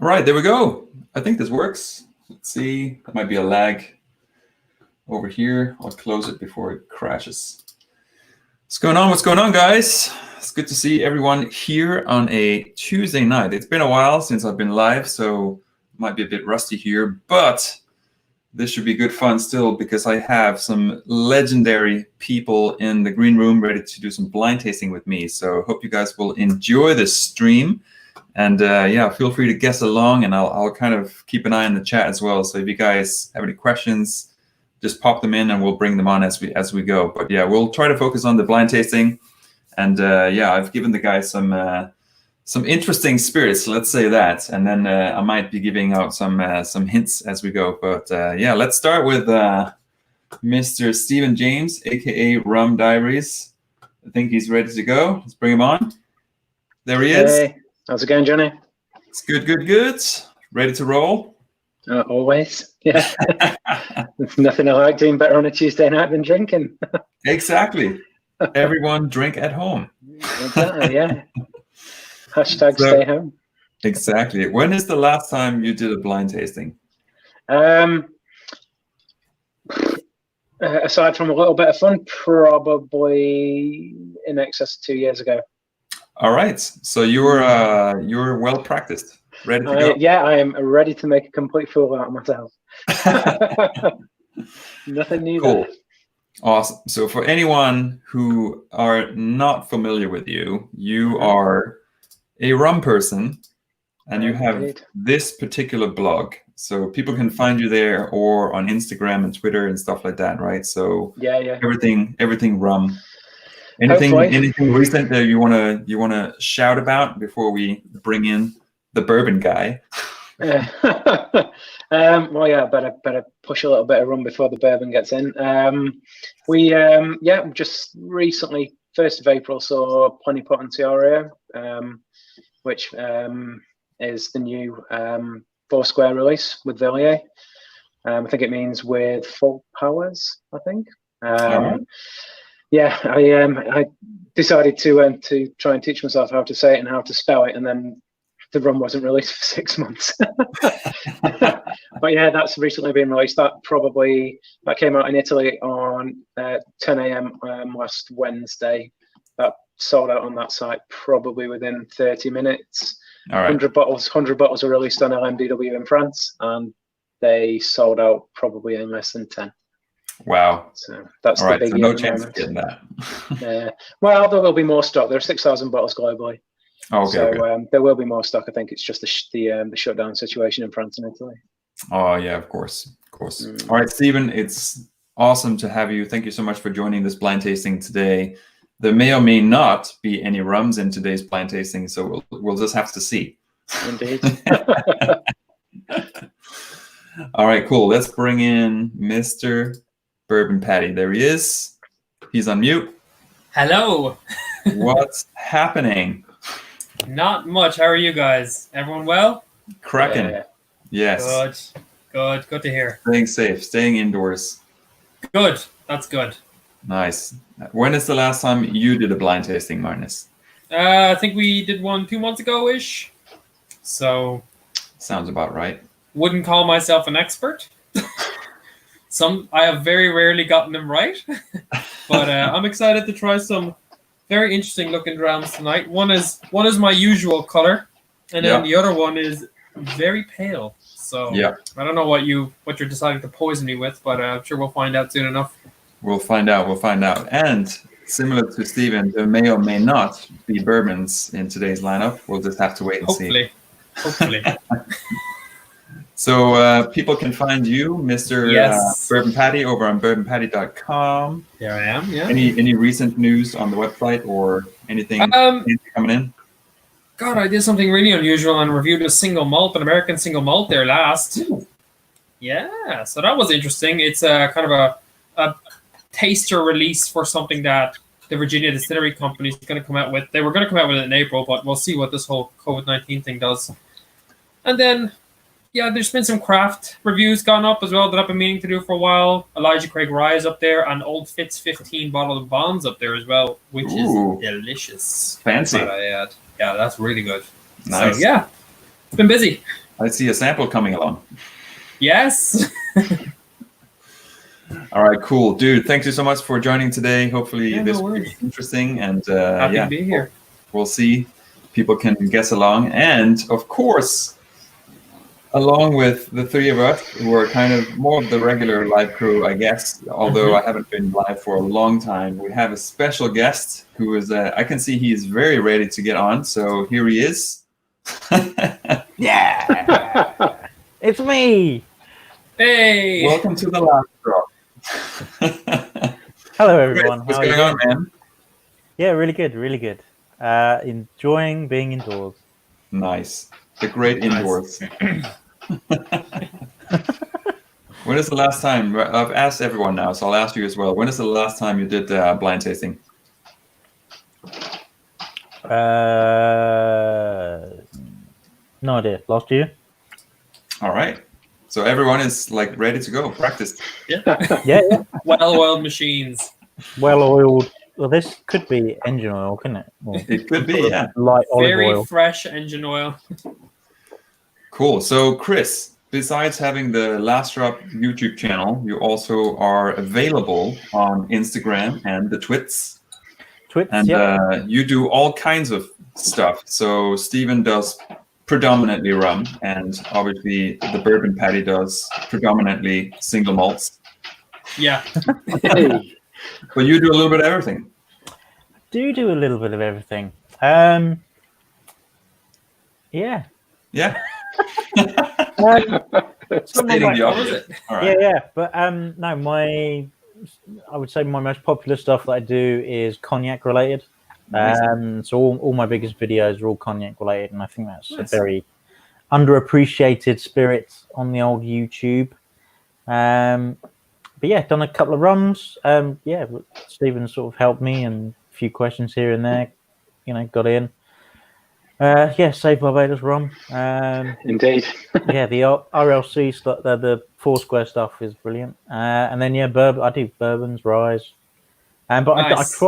All right, there we go. I think this works. Let's see. That might be a lag over here. I'll close it before it crashes. What's going on? What's going on, guys? It's good to see everyone here on a Tuesday night. It's been a while since I've been live, so might be a bit rusty here, but this should be good fun still because I have some legendary people in the green room ready to do some blind tasting with me. So hope you guys will enjoy this stream. And yeah, feel free to guess along, and I'll kind of keep an eye on the chat as well. So if you guys have any questions, just pop them in, and we'll bring them on as we go. But yeah, we'll try to focus on the blind tasting. And yeah, I've given the guys some interesting spirits, let's say that. And then I might be giving out some hints as we go. But yeah, let's start with Mr. Stephen James, aka Rum Diaries. I think he's ready to go. Let's bring him on. There he is. Hey. How's it going, Johnny? It's good, good, good. Ready to roll? Always, yeah. There's nothing I like doing better on a Tuesday night than drinking. Exactly. Everyone drink at home. Exactly, yeah. Hashtag stay home. Exactly. When is the last time you did a blind tasting? Aside from a little bit of fun, probably in excess of 2 years ago. All right, so you're well practiced, ready to go. Yeah, I am ready to make a complete fool out of myself. Nothing new. Cool, awesome. So for anyone who are not familiar with you, you are a rum person, and you have this particular blog. So people can find you there, or on Instagram and Twitter and stuff like that, right? So yeah, everything rum. Anything recent that you wanna shout about before we bring in the bourbon guy? Well, yeah, better push a little bit of rum before the bourbon gets in. We just recently, 1st of April, saw Plenipotentiario, which is the new Foursquare release with Villiers. I think it means with full powers. I think. Yeah, I decided to try and teach myself how to say it and how to spell it, and then the rum wasn't released for 6 months. But yeah, that's recently been released. That came out in Italy on 10 a.m. Last Wednesday. That sold out on that site probably within 30 minutes. All right. 100 bottles were released on LMDW in France, and they sold out probably in less than 10. Wow. So that's all the right, big so no chance of getting that. Well, there will be more stock. There are 6,000 bottles globally. Oh, okay. So okay. There will be more stock. I think it's just the shutdown situation in France and Italy. Oh yeah, of course. All right, Stephen, it's awesome to have you. Thank you so much for joining this blind tasting today. There may or may not be any rums in today's blind tasting, so we'll just have to see. Indeed. All right, cool. Let's bring in Mr. Bourbon Patty. There he is. He's on mute. Hello. What's happening? Not much. How are you guys? Everyone well? Cracking. Yes. Good to hear. Staying safe, staying indoors. Good. That's good. Nice. When is the last time you did a blind tasting, Magnus? I think we did one 2 months ago-ish. So sounds about right. Wouldn't call myself an expert. I have very rarely gotten them right. But I'm excited to try some very interesting looking drams tonight. One is my usual color, and then the other one is very pale. So I don't know what you're deciding to poison me with, but I'm sure we'll find out soon enough. We'll find out. And similar to Stephen, there may or may not be bourbons in today's lineup. We'll just have to wait and see. Hopefully. So people can find you, Mr. Bourbon Patty, over on bourbonpatty.com. Here I am, yeah. Any recent news on the website or anything coming in? God, I did something really unusual and reviewed an American single malt there last. Ooh. Yeah, so that was interesting. It's a kind of a taster release for something that the Virginia Distillery Company is going to come out with. They were going to come out with it in April, but we'll see what this whole COVID-19 thing does. And then there's been some craft reviews gone up as well that I've been meaning to do for a while. Elijah Craig Rye is up there, and Old Fitz 15 bottle of Bonds up there as well, which is delicious. Fancy. Yeah, that's really good. Nice. So, it's been busy. I see a sample coming along. Yes. All right, cool, dude. Thank you so much for joining today. Hopefully Yeah, no this will be worries. interesting, and Happy yeah, to be here. we'll see. People can guess along, and of course, along with the three of us who are kind of more of the regular live crew, I guess. Although I haven't been live for a long time, we have a special guest who is. I can see he is very ready to get on. So here he is. Yeah, it's me. Hey. Welcome to the last drop. Hello, everyone. What's How are you going on, doing? man? Yeah, really good, really good. Enjoying being indoors. Nice. The great Nice. indoors. When is the last time? I've asked everyone now, so I'll ask you as well. When is the last time you did blind tasting? No idea. Last year? All right. So everyone is like ready to go. Practice. Yeah. Yeah, yeah. Well-oiled machines. Well-oiled. Well, this could be engine oil, couldn't it? Or It could be, yeah. light olive Very oil. fresh engine oil. Cool. So, Chris, besides having the Last Drop YouTube channel, you also are available on Instagram and the Twits. Twits, And yeah. you do all kinds of stuff. So, Stephen does predominantly rum, and obviously the Bourbon Patty does predominantly single malts. Yeah. Hey. But you do a little bit of everything. Do a little bit of everything. Yeah. Yeah. Some of Stating the my- What was obvious. it? All Yeah, right. yeah. But no, I would say my most popular stuff that I do is cognac related. Nice. So all my biggest videos are all cognac related, and I think that's Nice. a very underappreciated spirit on the old YouTube. But yeah, done a couple of rums. Yeah, Stephen sort of helped me, and a few questions here and there, got in. Yeah, Save Barbados rum. Indeed. Yeah, the RLC stuff, the Foursquare stuff is brilliant. And then bourbon. I do bourbons, ryes. But Nice.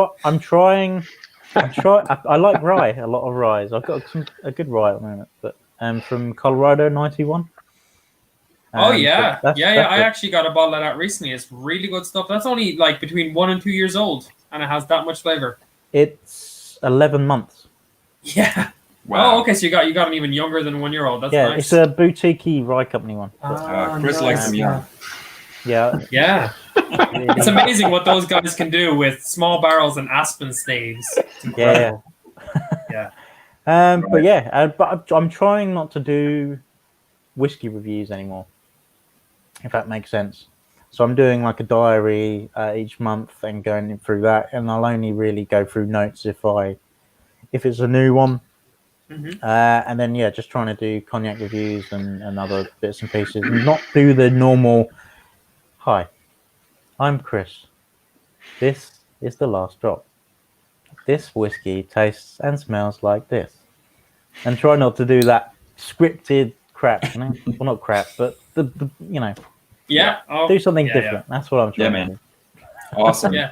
I like rye, a lot of ryes. I've got a good rye at the moment, but from Colorado 91. Oh so yeah. that's Yeah. I it. actually got a bottle of that recently. It's really good stuff. That's only like between 1 and 2 years old, and it has that much flavor. It's 11 months. Yeah. Wow. Oh, okay. So you got an even younger than 1 year old. That's Yeah, nice. it's a boutique rye company one. But, Chris likes them young. yeah, Yeah. It's amazing what those guys can do with small barrels and aspen staves. It's incredible. yeah. Yeah. But yeah, but I'm trying not to do whiskey reviews anymore, if that makes sense. So I'm doing like a diary each month and going through that, and I'll only really go through notes if it's a new one. Mhm. And then just trying to do cognac reviews and other bits and pieces, and not do the normal. Hi, I'm Chris. This is the Last Drop. This whiskey tastes and smells like this, and try not to do that scripted crap. Well, not crap, but the Yeah. Oh, do something yeah, different. That's what I'm trying Yeah, to man. do. Awesome. Yeah.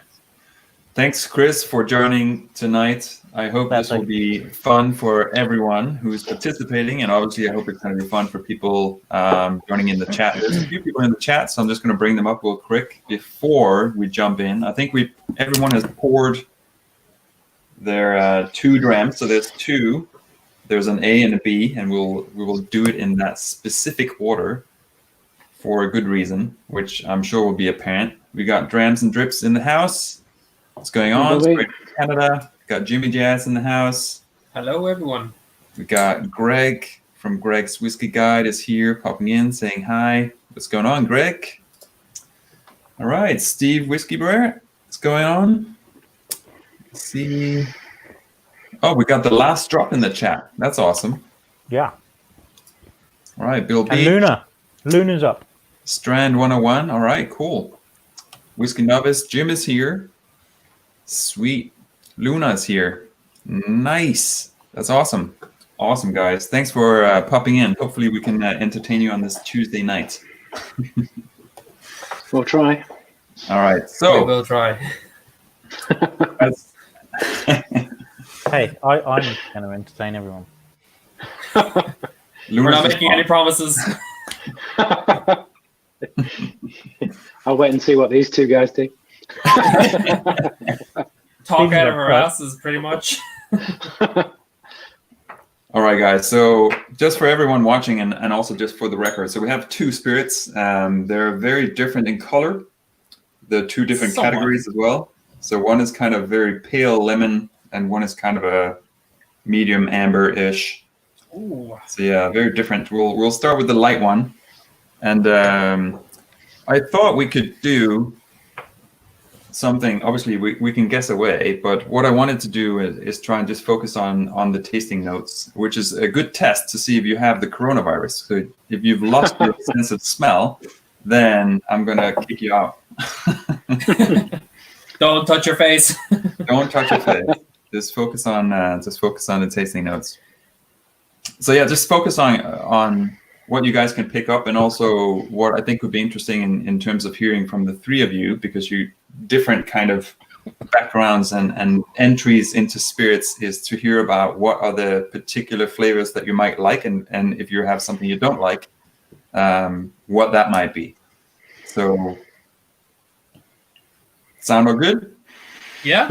Thanks, Chris, for joining tonight. I hope this will be fun for everyone who's participating, and obviously I hope it's going to be fun for people joining in the chat. There's a few people in the chat, so I'm just going to bring them up real quick before we jump in. I think everyone has poured their 2 drams, so there's 2. There's an A and a B, and we will do it in that specific order for a good reason, which I'm sure will be apparent. We got Drams and Drips in the house. What's going on? Lovely. Straight from Canada. Got Jimmy Jazz in the house. Hello, everyone. We got Greg from Greg's Whiskey Guide is here, popping in, saying hi. What's going on, Greg? All right, Steve Whiskey Brewer. What's going on? Let's see. Oh, we got the Last Drop in the chat. That's awesome. Yeah. All right, Bill B. And Luna's up. Strand 101. All right, cool. Whiskey Novice. Jim is here. Sweet. Luna's here. Nice. That's awesome. Awesome, guys. Thanks for popping in. Hopefully we can entertain you on this Tuesday night. We'll try. All right. We So, will try. as- Hey, I'm going to entertain everyone. We're Luna's not making any promises. I'll wait and see what these two guys do. Talk out of our Right. asses, pretty much. All right, guys. So just for everyone watching and also just for the record, so we have two spirits. They're very different in color. The two different Somewhat. categories as well. So one is kind of very pale lemon, and one is kind of a medium amber-ish. Ooh. So yeah, very different. We'll start with the light one, and I thought we could do something. Obviously, we can guess away, but what I wanted to do is try and just focus on the tasting notes, which is a good test to see if you have the coronavirus. So if you've lost your sense of smell, then I'm gonna kick you out. Don't touch your face. Don't touch your face. Just focus on the tasting notes. So yeah, just focus on what you guys can pick up, and also what I think would be interesting in terms of hearing from the three of you, because you different kind of backgrounds and entries into spirits, is to hear about what are the particular flavors that you might like, and if you have something you don't like, what that might be. So sound all good? Yeah.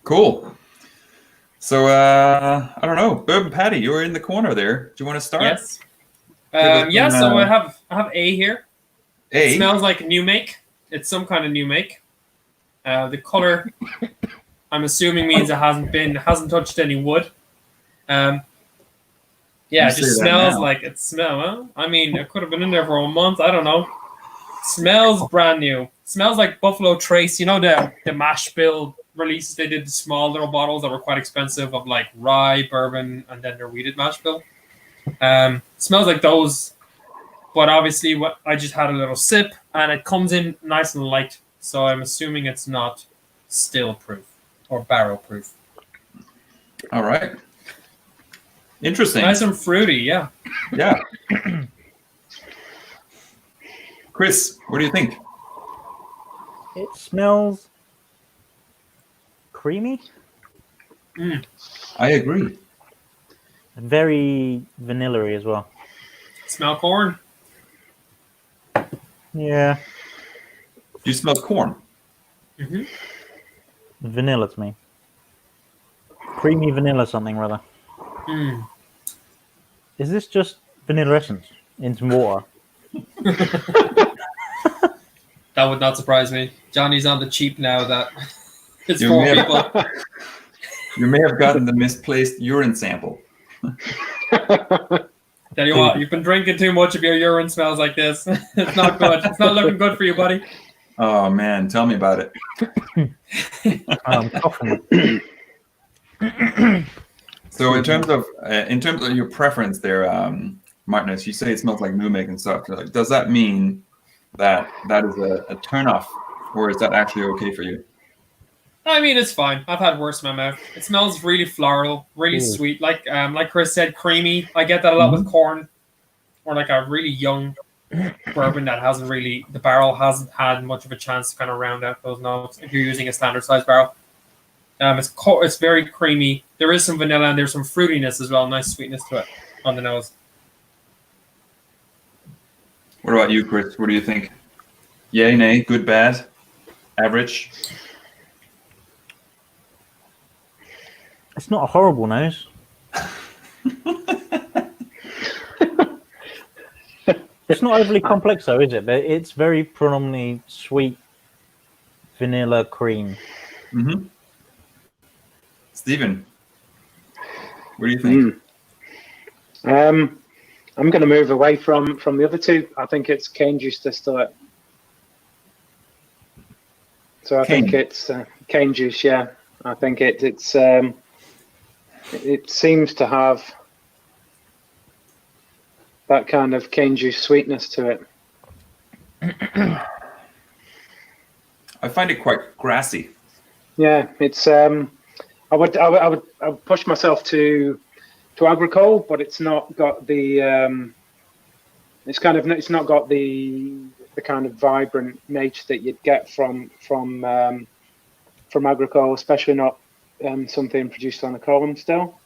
Cool. So I don't know, Bourbon Patty, you're in the corner there. Do you want to start? Yes. us Yeah. some, So I have A here. It A. smells like a new make. It's some kind of new make. The color, I'm assuming, means it hasn't touched any wood. Yeah, You it say just that smells now. like it smells. Well, I mean, it could have been in there for a month. I don't know. Smells brand new. Smells like Buffalo Trace. You know the mash bill releases they did, the small little bottles that were quite expensive of like rye, bourbon, and then their wheated mash bill. Smells like those, but obviously what I just had a little sip, and it comes in nice and light. So I'm assuming it's not still proof or barrel proof. All right. Interesting. Nice and fruity, yeah. Yeah. Chris, what do you think? It smells creamy, I agree. very vanilla-y as well. Smell corn. Yeah, Do you smell corn? vanilla to me. Creamy vanilla something rather. Mm. Is this just vanilla essence in some water? That would not surprise me. Johnny's on the cheap now that it's You for may have- people. You may have gotten the misplaced urine sample. Tell you what, you've been drinking too much if your urine smells like this. It's not good. It's not looking good for you, buddy. Oh man, tell me about it. Coughing. So in terms of your preference there, Martinez, you say it smells like new make and stuff. Like, does that mean that is a turn off, or is that actually okay for you? I mean, it's fine. I've had worse in my mouth. It smells really floral, really sweet. Like Chris said, creamy. I get that a lot with corn, or like a really young bourbon that the barrel hasn't had much of a chance to kind of round out those notes. If you're using a standard size barrel, it's very creamy. There is some vanilla and there's some fruitiness as well. Nice sweetness to it on the nose. What about you, Chris? What do you think? Yay, nay, good, bad, average? It's not a horrible nose. It's not overly complex though, is it? But it's very predominantly sweet vanilla cream. Mm-hmm. Stephen, what do you think? I'm going to move away from the other two. I think it's cane juice to start. So I think it's cane juice. Yeah, I think it seems to have that kind of cane juice sweetness to it. I find it quite grassy. Yeah, it's. I would push myself to agricole, but it's not got the. It's not got the kind of vibrant nature that you'd get from agricole, especially not something produced on a column still.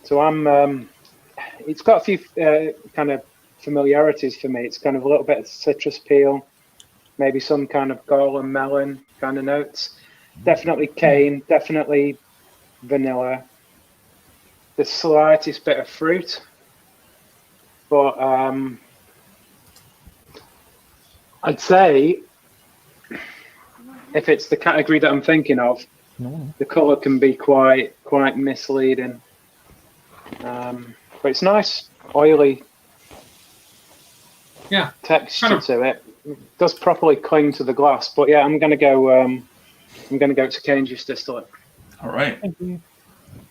So I'm it's got a few kind of familiarities for me. It's kind of a little bit of citrus peel, maybe some kind of gala melon kind of notes. Definitely cane, definitely vanilla. The slightest bit of fruit, but I'd say if it's the category that I'm thinking of, the colour can be quite misleading. But it's nice, oily texture to it. It does properly cling to the glass. But yeah, I'm gonna go to cane juice distillate. All right. Thank you.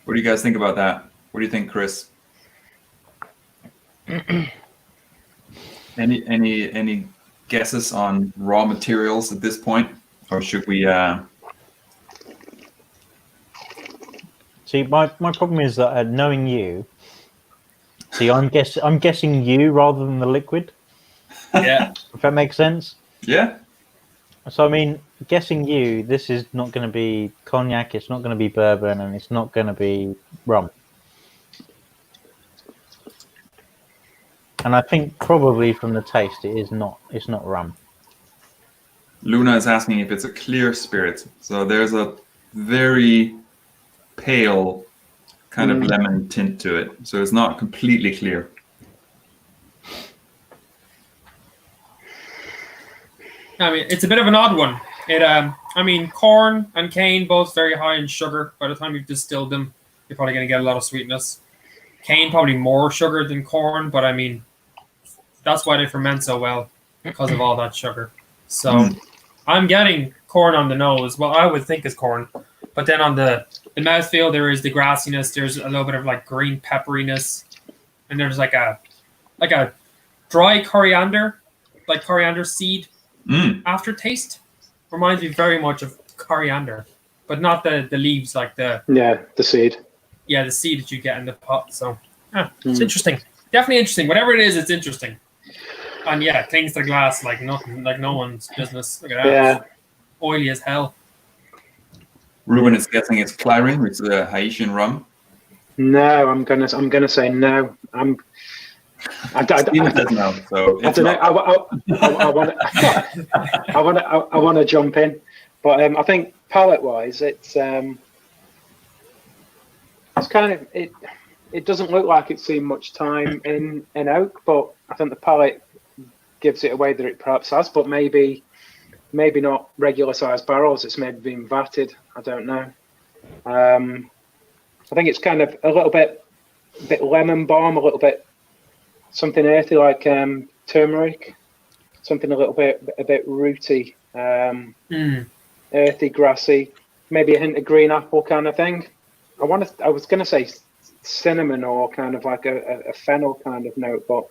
What do you guys think about that? What do you think, Chris? Any guesses on raw materials at this point, or should we? See, my problem is that knowing you. See, I'm guessing you rather than the liquid. Yeah. If that makes sense. Yeah. So I mean, guessing you, this is not going to be cognac. It's not going to be bourbon, and it's not going to be rum. And I think probably from the taste, it's not rum. Luna is asking if it's a clear spirit. So there's a very pale kind of lemon tint to it. So it's not completely clear. I mean, it's a bit of an odd one. I mean, corn and cane both very high in sugar. By the time you've distilled them, you're probably going to get a lot of sweetness. Cane probably more sugar than corn, but I mean, that's why they ferment so well, because of all that sugar. So I'm getting corn on the nose. Well, I would think is corn, but then on the mouthfeel, there is the grassiness. There's a little bit of like green pepperiness, and there's like a dry coriander, like coriander seed aftertaste. Reminds me very much of coriander, but not the leaves, like the seed. Yeah, the seed that you get in the pot. So it's interesting. Definitely interesting. Whatever it is, it's interesting. And yeah, it clings to the glass like nothing, like no one's business. Look at that. Yeah. Oily as hell. Ruben is guessing it's Clyring, which is a Haitian rum. No, I'm gonna say no. Steven says no, so I don't know. I want to jump in, but I think palate-wise, it's kind of it doesn't look like it's seen much time in oak, but I think the palate gives it away that it perhaps has, but maybe not regular sized barrels. It's maybe been vatted. I don't know. I think it's kind of a little bit lemon balm, a little bit something earthy like turmeric, something a bit rooty, earthy, grassy, maybe a hint of green apple kind of thing. I was going to say cinnamon or kind of like a fennel kind of note, but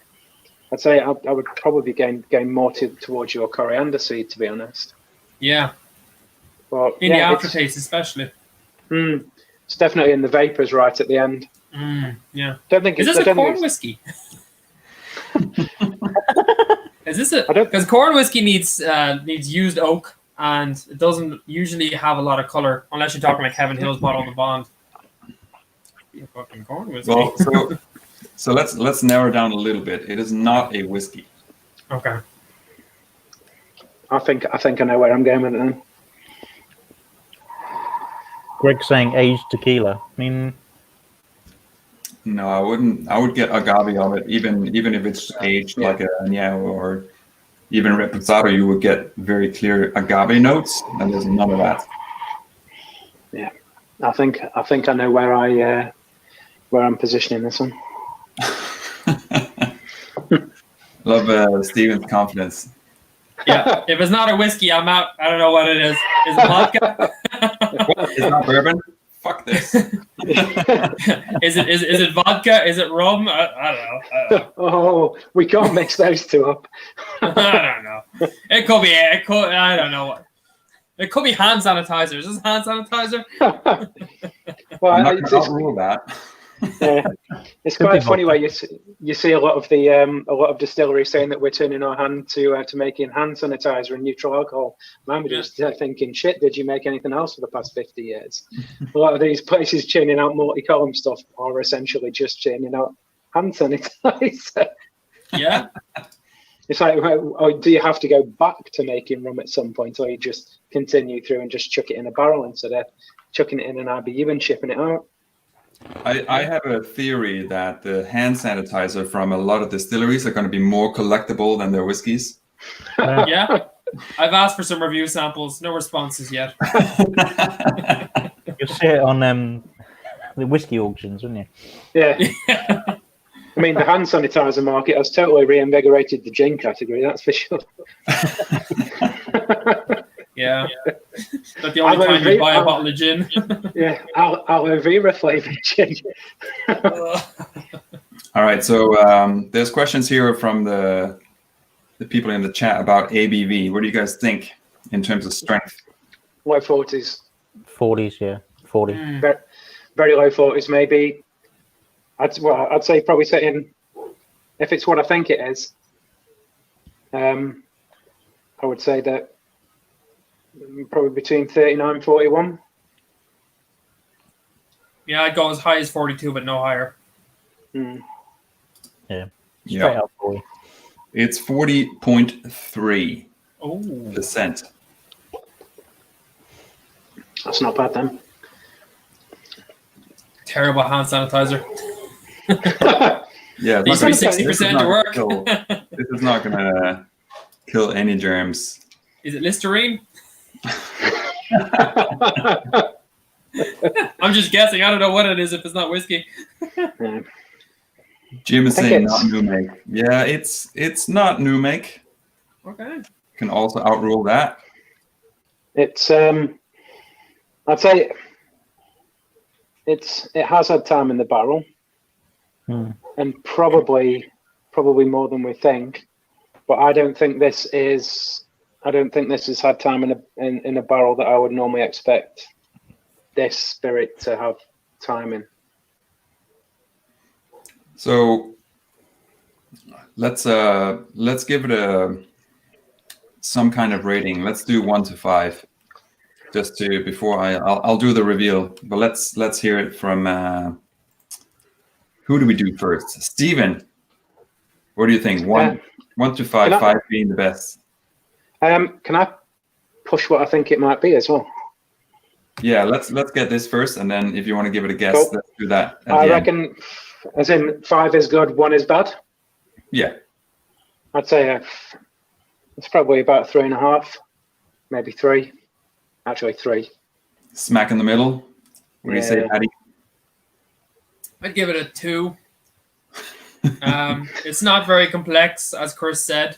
I'd say I would probably gain more towards your coriander seed, to be honest. Yeah. But in the aftertaste, especially. It's definitely in the vapors right at the end. Yeah. Don't think is this a corn whiskey? Is this a? Because corn whiskey needs used oak, and it doesn't usually have a lot of color unless you're talking like Heaven Hill's Bottle of the Bond. Fucking corn whiskey. Well, so let's narrow down a little bit. It is not a whiskey. Okay. I think I know where I'm going with it then. Greg's saying aged tequila. I mean, no, I wouldn't. I would get agave of it, even if it's aged like a añejo or even reposado. You would get very clear agave notes, and there's none of that. Yeah, I think I know where I'm positioning this one. Love Steven's confidence. Yeah, if it's not a whiskey, I'm out. I don't know what it is. Is it vodka? It's not bourbon. Fuck this. Is it vodka? Is it rum? I don't know. Oh, we can't mix those two up. I don't know. It could be. I don't know what. It could be hand sanitizer. Is this hand sanitizer? Well, I'm not going to rule that. It's quite funny where you see a lot of distilleries saying that we're turning our hand to making hand sanitizer and neutral alcohol. I'm just thinking, shit, did you make anything else for the past 50 years? A lot of these places churning out multi-column stuff are essentially just churning out hand sanitizer. Yeah. It's like, oh, do you have to go back to making rum at some point, or you just continue through and just chuck it in a barrel instead of chucking it in an IBU and shipping it out? I have a theory that the hand sanitizer from a lot of distilleries are going to be more collectible than their whiskeys. Yeah. I've asked for some review samples. No responses yet. You'll see it on the whiskey auctions, wouldn't you? Yeah. I mean, the hand sanitizer market has totally reinvigorated the gin category, that's for sure. Yeah. But the only time you buy a bottle of gin. Yeah, aloe vera flavored gin. All right, so there's questions here from the people in the chat about ABV. What do you guys think in terms of strength? Low 40s. 40s, yeah. 40. Very, very low 40s, maybe. I'd say probably sitting, if it's what I think it is, I would say that probably between 39 and 41. Yeah, I'd go as high as 42, but no higher. Mm. Yeah. Yeah. Straight up 40. It's 40.3%. Oh. That's not bad then. Terrible hand sanitizer. Yeah, These it's are not gonna- 60% to work. This is not going to kill any germs. Is it Listerine? I'm just guessing. I don't know what it is if it's not whiskey. Yeah. Jim is I think saying it's- not new make. Yeah, it's not new make. Okay. Can also outrule that. It's I'd say it has had time in the barrel, and probably more than we think. But I don't think this has had time in a barrel that I would normally expect this spirit to have time in. So let's give it some kind of rating. Let's do 1 to 5. Just to before I'll do the reveal, but let's hear it from who do we do first? Stephen, what do you think? 1 to 5, 5 being the best. Can I push what I think it might be as well? Yeah, let's get this first, and then if you want to give it a guess, Cool. let's do that. at I the end. reckon, as in 5 is good, 1 is bad. Yeah, I'd say it's probably about 3.5, maybe 3. Actually, 3. smack in the middle. What do you say, Yeah. Patty? I'd give it a 2. It's not very complex, as Chris said.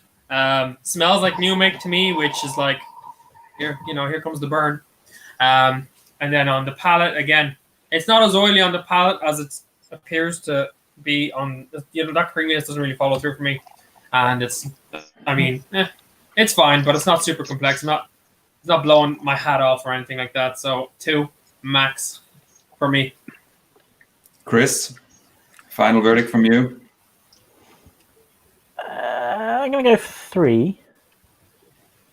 Smells like new make to me, which is like, here comes the burn. And then on the palate, again, it's not as oily on the palate as it appears to be on. That creaminess doesn't really follow through for me. And it's fine, but it's not super complex. It's not blowing my hat off or anything like that. So 2 max for me. Chris, final verdict from you. I'm going to go 3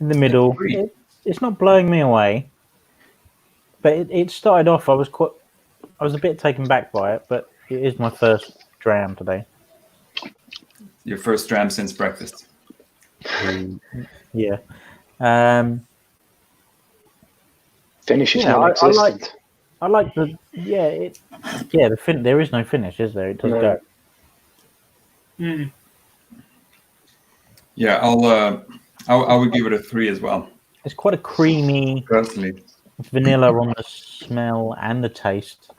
in the middle. 3. It's not blowing me away, but it started off. I was a bit taken back by it, but it is my first dram today. Your first dram since breakfast. Yeah. Finish is Yeah, non-existent. I like the there is no finish, is there? It does No. go. Mm. Yeah, I would give it a 3 as well. It's quite a creamy Personally, vanilla on the smell and the taste.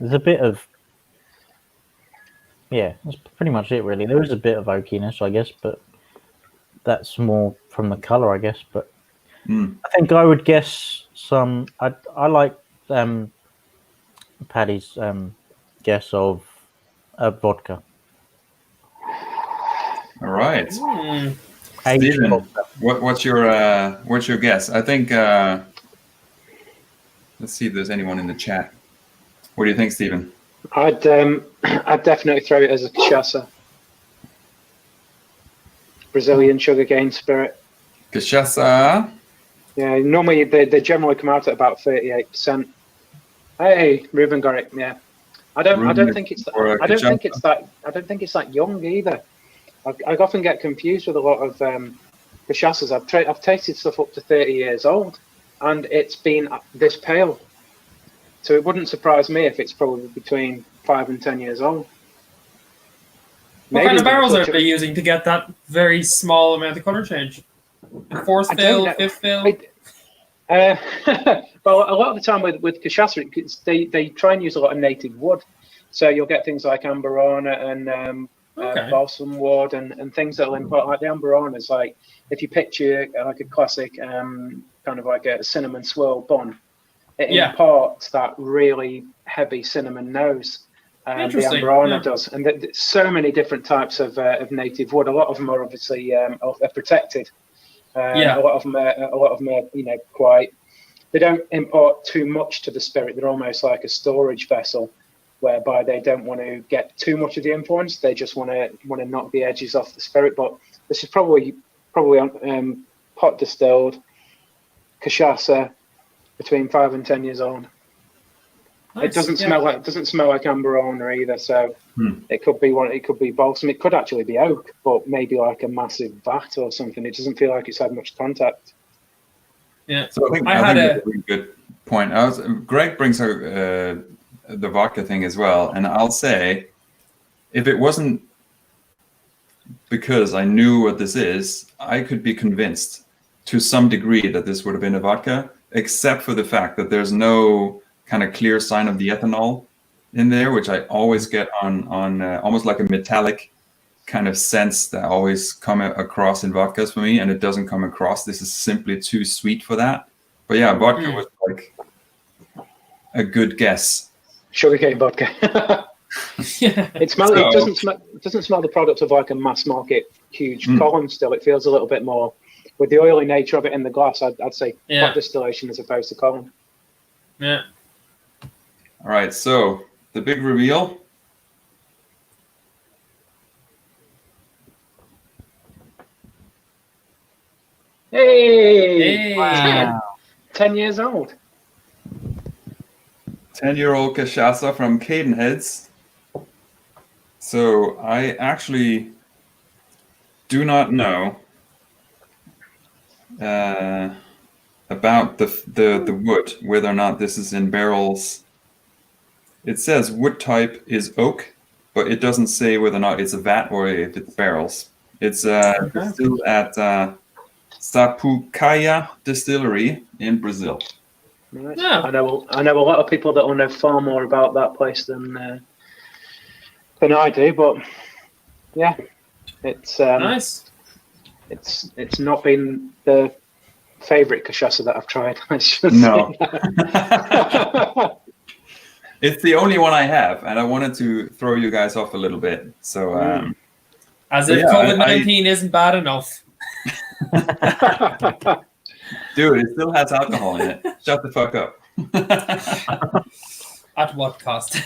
There's a bit of that's pretty much it really. There is a bit of oakiness, I guess, but that's more from the color, I guess. But I think I would guess some. I like Paddy's guess of vodka. all right. Mm. Aged Stephen, vodka. what's your guess? I think. Let's see if there's anyone in the chat. What do you think, Stephen? I'd definitely throw it as a cachaça. Brazilian sugarcane spirit. Cachaça. Yeah, normally they generally come out at about 38%. Hey, Ruben got it. Yeah, I don't Ruben think it's or a I don't think Cachaça? it's that I don't think it's that young either. I often get confused with a lot of cachaças. I've tasted stuff up to 30 years old, and it's been this pale. So it wouldn't surprise me if it's probably between 5 and 10 years old. What kind of even barrels are such a- they using to get that very small amount of color change? Fourth I don't fill, know. fifth fill? Well, a lot of the time with cachaça, they try and use a lot of native wood. So you'll get things like amberana and Okay. balsam wood and things that will impart, like the amberana is like, if you picture like a classic kind of like a cinnamon swirl bun, it Yeah. imparts that really heavy cinnamon nose. The Interesting, amberana yeah. does, and so many different types of native wood. A lot of them are obviously are protected. Yeah. A lot of them are, you know, quite. They don't impart too much to the spirit. They're almost like a storage vessel, whereby they don't want to get too much of the influence. They just want to knock the edges off the spirit. But this is probably pot distilled cachaça between 5 and 10 years old. Nice, It doesn't yeah. smell like amberana either. So it could be one. It could be balsam. It could actually be oak, but maybe like a massive vat or something. It doesn't feel like it's had much contact. Yeah. So I think I had that's a really good point. Greg brings out the vodka thing as well, and I'll say, if it wasn't because I knew what this is, I could be convinced to some degree that this would have been a vodka, except for the fact that there's no kind of clear sign of the ethanol in there, which I always get on almost like a metallic kind of sense that always come across in vodkas for me, and it doesn't come across. This is simply too sweet for that. But yeah, vodka was like a good guess. Sugarcane vodka. Yeah. It doesn't smell the product of like a mass market huge column. Still, it feels a little bit more with the oily nature of it in the glass. I'd say pot distillation as opposed to column. Yeah. All right, so the big reveal. Hey, Hey. 10 years old. 10-year-old cachaça from Cadenheads. So I actually do not know about the wood, whether or not this is in barrels. It says wood type is oak, but it doesn't say whether or not it's a vat or if it's barrels. It's distilled at Sapucaia Distillery in Brazil. Right. Yeah. I know a lot of people that will know far more about that place than I do, but yeah, it's Nice. it's not been the favorite cachaça that I've tried. I should No. say. It's the only one I have, and I wanted to throw you guys off a little bit. So, As if yeah, COVID-19 isn't bad enough. dude, it still has alcohol in it. Shut the fuck up. At what cost?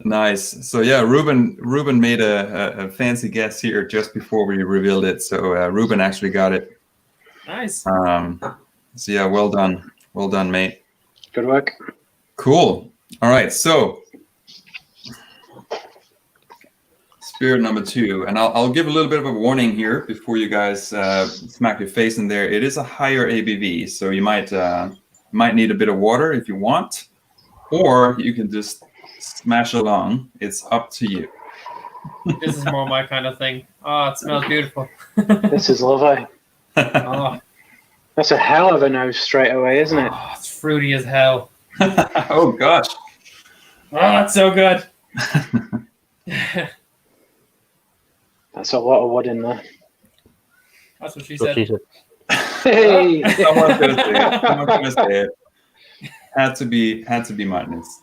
Nice. So yeah, Ruben made a fancy guess here just before we revealed it. So Ruben actually got it. Nice. So yeah, well done, mate. Good work. Cool. All right, so spirit number 2, and I'll give a little bit of a warning here before you guys smack your face in there. It is a higher ABV, so you might need a bit of water if you want, or you can just smash along. It's up to you. This is more my kind of thing. Oh, it smells beautiful. This is lovely. Oh, That's a hell of a nose straight away, isn't it? oh, it's fruity as hell. Oh gosh. Oh, it's so good. That's a lot of wood in there. That's what she What she said. said. Hey. Someone's gonna say it. Someone's gonna say it. Had to be Magnus.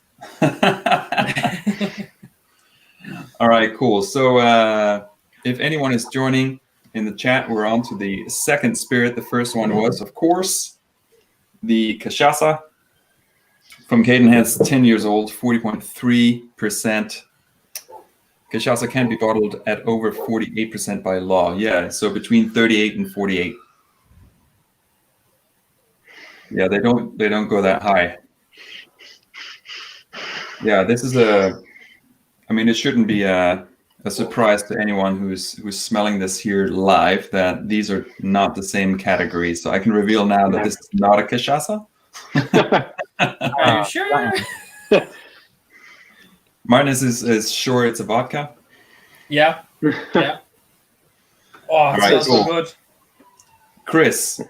All right, cool. So if anyone is joining in the chat, we're on to the second spirit. The first one was, of course, the cachaça from Cadenheads, 10 years old, 40.3%. Cachaça can be bottled at over 48% by law. Yeah, so between 38 and 48. Yeah, they don't go that high. Yeah, this is a. I mean, it shouldn't be a surprise to anyone who's smelling this here live that these are not the same category. So I can reveal now that this is not a cachaça. Are you sure? Martin is sure it's a vodka. Yeah. Yeah. Oh, it right, smells so cool. good. Chris,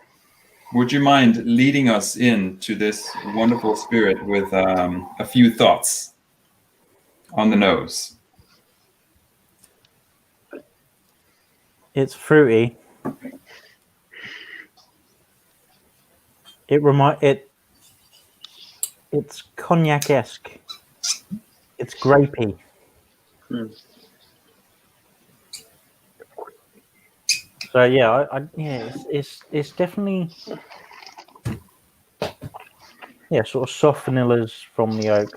would you mind leading us into this wonderful spirit with a few thoughts on the nose? It's fruity. It's cognac-esque. It's grapey. So yeah, it's definitely sort of soft vanillas from the oak.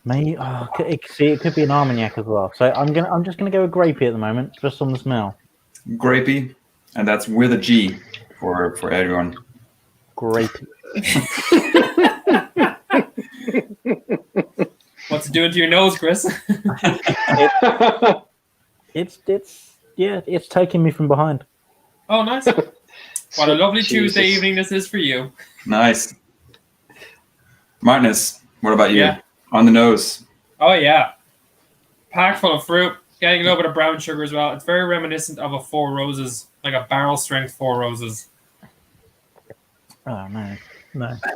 Maybe it could be an Armagnac as well. So I'm just gonna go with grapey at the moment, just on the smell. Grapey, and that's with a G for everyone. Grapey. What's it doing to your nose, Chris? It's taking me from behind. Oh, nice. What a lovely Tuesday evening this is for you. Nice. Martinus, what about you? Yeah. On the nose. Oh, yeah. Packed full of fruit. Getting a little bit of brown sugar as well. It's very reminiscent of a Four Roses, like a barrel strength Four Roses. Oh no.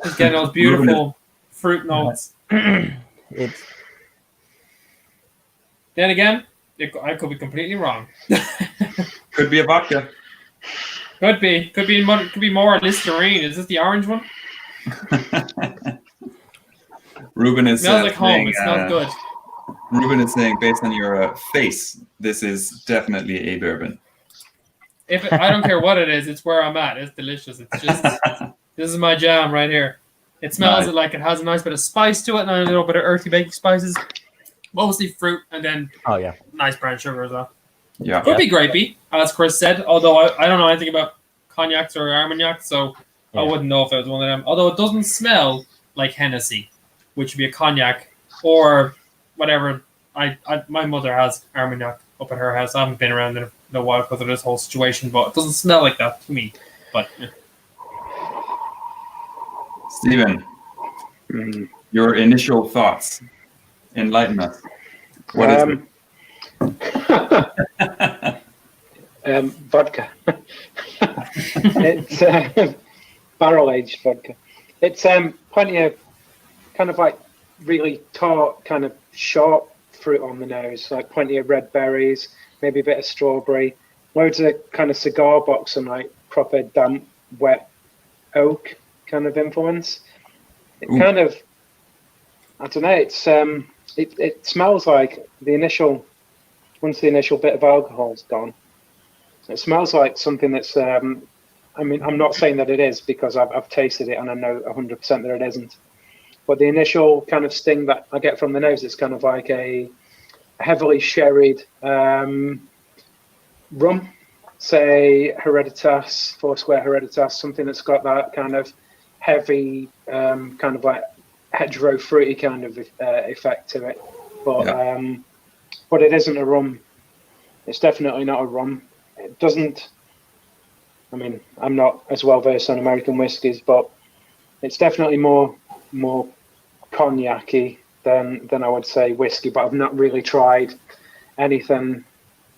Just getting those beautiful fruit notes. It's Then again, I could be completely wrong. Could be a vodka. Could be more Listerine. Is this the orange one? Ruben is Smells like home. saying, It smells good. Ruben is saying, based on your face, this is definitely a bourbon. I don't care what it is, it's where I'm at. It's delicious. It's just this is my jam right here. It smells Nice. like it has a nice bit of spice to it and a little bit of earthy baking spices. Mostly fruit and then nice brown sugar as well. Yeah. Could be grapey, as Chris said, although I don't know anything about cognacs or Armagnac, so I wouldn't know if it was one of them. Although it doesn't smell like Hennessy, which would be a cognac or whatever. My mother has Armagnac up at her house. I haven't been around in a while because of this whole situation, but it doesn't smell like that to me. But Stephen, your initial thoughts. Enlighten us. What is it? Vodka. It's barrel aged vodka. It's plenty of kind of like really tart, kind of sharp fruit on the nose, like plenty of red berries, maybe a bit of strawberry, loads of kind of cigar box and like proper damp, wet oak kind of influence. It kind of, I don't know. It's it smells like once the initial bit of alcohol's gone, it smells like something that's. I mean, I'm not saying that it is because I've tasted it and I know 100% that it isn't. But the initial kind of sting that I get from the nose is kind of like a heavily sherried rum, say Hereditas, Foursquare Hereditas, something that's got that kind of heavy, kind of like hedgerow fruity kind of effect to it. But it isn't a rum. It's definitely not a rum. It doesn't. I mean, I'm not as well versed on American whiskies, but it's definitely more cognac-y than I would say whiskey. But I've not really tried anything.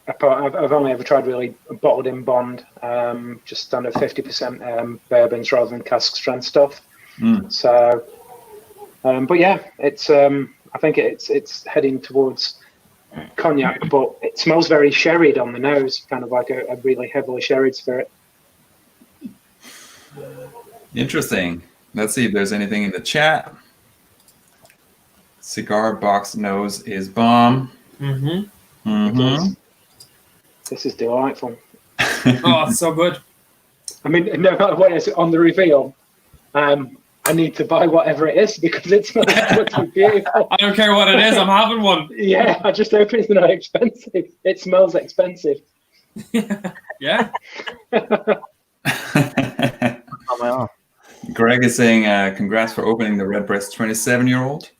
I've only ever tried really bottled in bond, just standard 50% bourbons rather than cask strength stuff. So, but yeah, it's. I think it's heading towards cognac, but it smells very sherried on the nose, kind of like a really heavily sherried spirit. Interesting. Let's see if there's anything in the chat. Cigar box nose is bomb. This is delightful. Oh, it's so good. I mean, no matter what it is on the reveal, I need to buy whatever it is because it smells absolutely beautiful. I don't care what it is, I'm having one. Yeah, I just hope it's not expensive. It smells expensive. Yeah. I'm time I asked. Greg is saying, congrats for opening the Redbreast 27-year-old.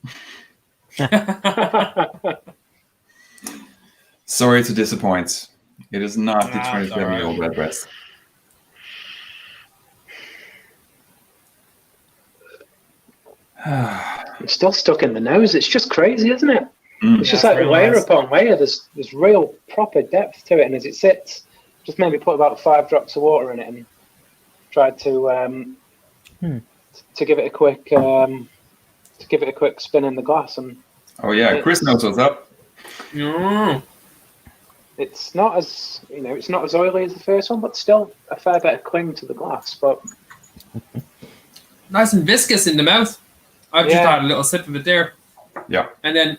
Sorry to disappoint. It is not the Nah, it's 27-year-old Redbreast. I'm still stuck in the nose. It's just crazy, isn't it? Mm. It's just Yeah, like it's layer real nice. upon layer. There's real proper depth to it, and as it sits, just maybe put about 5 drops of water in it and tried to give it a quick spin in the glass, and Oh yeah, Chris knows what's up. Mm. it's not as it's not as oily as the first one, but still a fair bit of cling to the glass. But Nice and viscous in the mouth. I've just Yeah. had a little sip of it there. Yeah. And then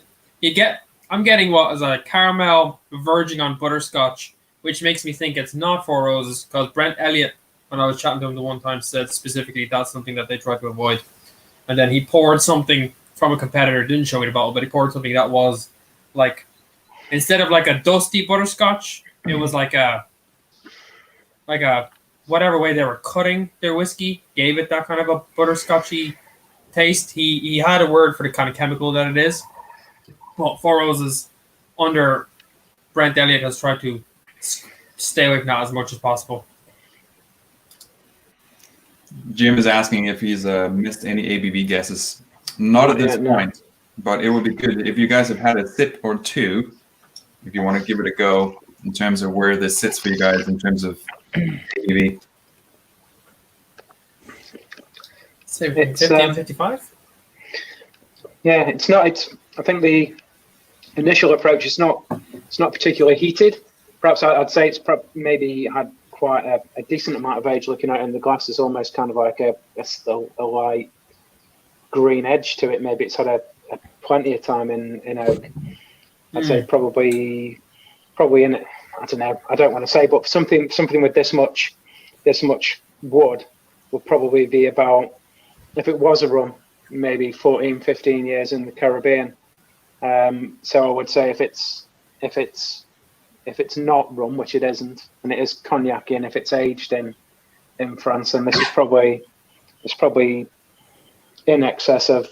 I'm getting what is a caramel verging on butterscotch, which makes me think it's not Four Roses, because Brent Elliott, when I was chatting to him the one time, said specifically that's something that they try to avoid. And then he poured something from a competitor, didn't show me the bottle, but he poured something that was like, instead of like a dusty butterscotch, it was like a whatever way they were cutting their whiskey gave it that kind of a butterscotchy taste. He had a word for the kind of chemical that it is. Well, Four Roses under Brent Elliott has tried to stay away from that as much as possible. Jim is asking if he's missed any ABV guesses. Not at this Yeah, no. point, but it would be good if you guys have had a sip or two, if you want to give it a go in terms of where this sits for you guys in terms of ABV. Say It's, 50 and 55? yeah, it's not. I think the initial approach is not. It's not particularly heated. Perhaps I'd say it's maybe had quite a decent amount of age. Looking out in the glass, is almost kind of like a light green edge to it. Maybe it's had a plenty of time in oak. I'd say probably in it. I don't know. I don't want to say, but something with this much wood will probably be about, if it was a rum, maybe 14, 15 years in the Caribbean. So I would say if it's not rum, which it isn't, and it is cognac, and if it's aged in France, then this is probably in excess of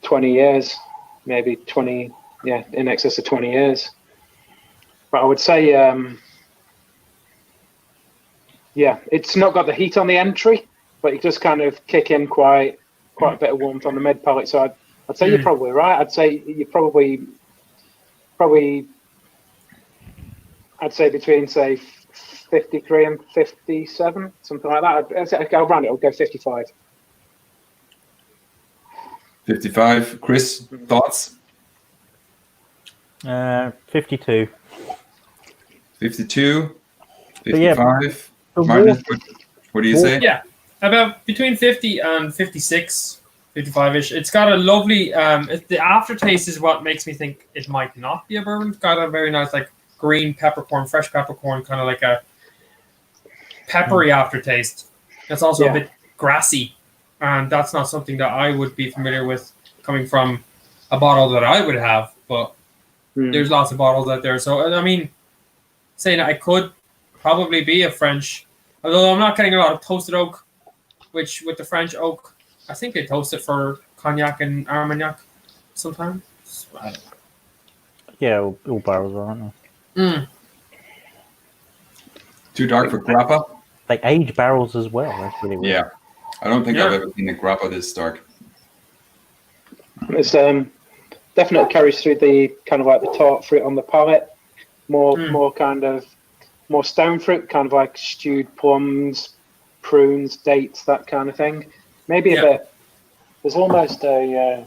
20 years, maybe 20, yeah, in excess of 20 years. But I would say, yeah, it's not got the heat on the entry, but it does kind of kick in quite a bit of warmth on the mid palate. So I'd say you're probably right. I'd say you're probably I'd say between, say, 53 and 57, something like that. I'll round it. I'll go 55. 55. Chris, thoughts? 52. 52, But yeah, 55. the Martin, what do you say? Yeah, about between 50 and 56, 55-ish. It's got a lovely, the aftertaste is what makes me think it might not be a bourbon. It's got a very nice, like, green peppercorn, fresh peppercorn, kind of like a peppery aftertaste. It's also a bit grassy, and that's not something that I would be familiar with coming from a bottle that I would have, but there's lots of bottles out there. So, I mean, saying that I could probably be a French, although I'm not getting a lot of toasted oak, which with the French oak, I think they toast it for cognac and Armagnac sometimes. Yeah, all barrels are, aren't Too dark for grappa? they? They age barrels as well. That's really weird. Yeah. I don't think I've ever seen a grappa this dark. It's definitely carries through the kind of like the tart fruit on the palate, more stone fruit, kind of like stewed plums, prunes, dates, that kind of thing. Maybe a bit. There's almost a.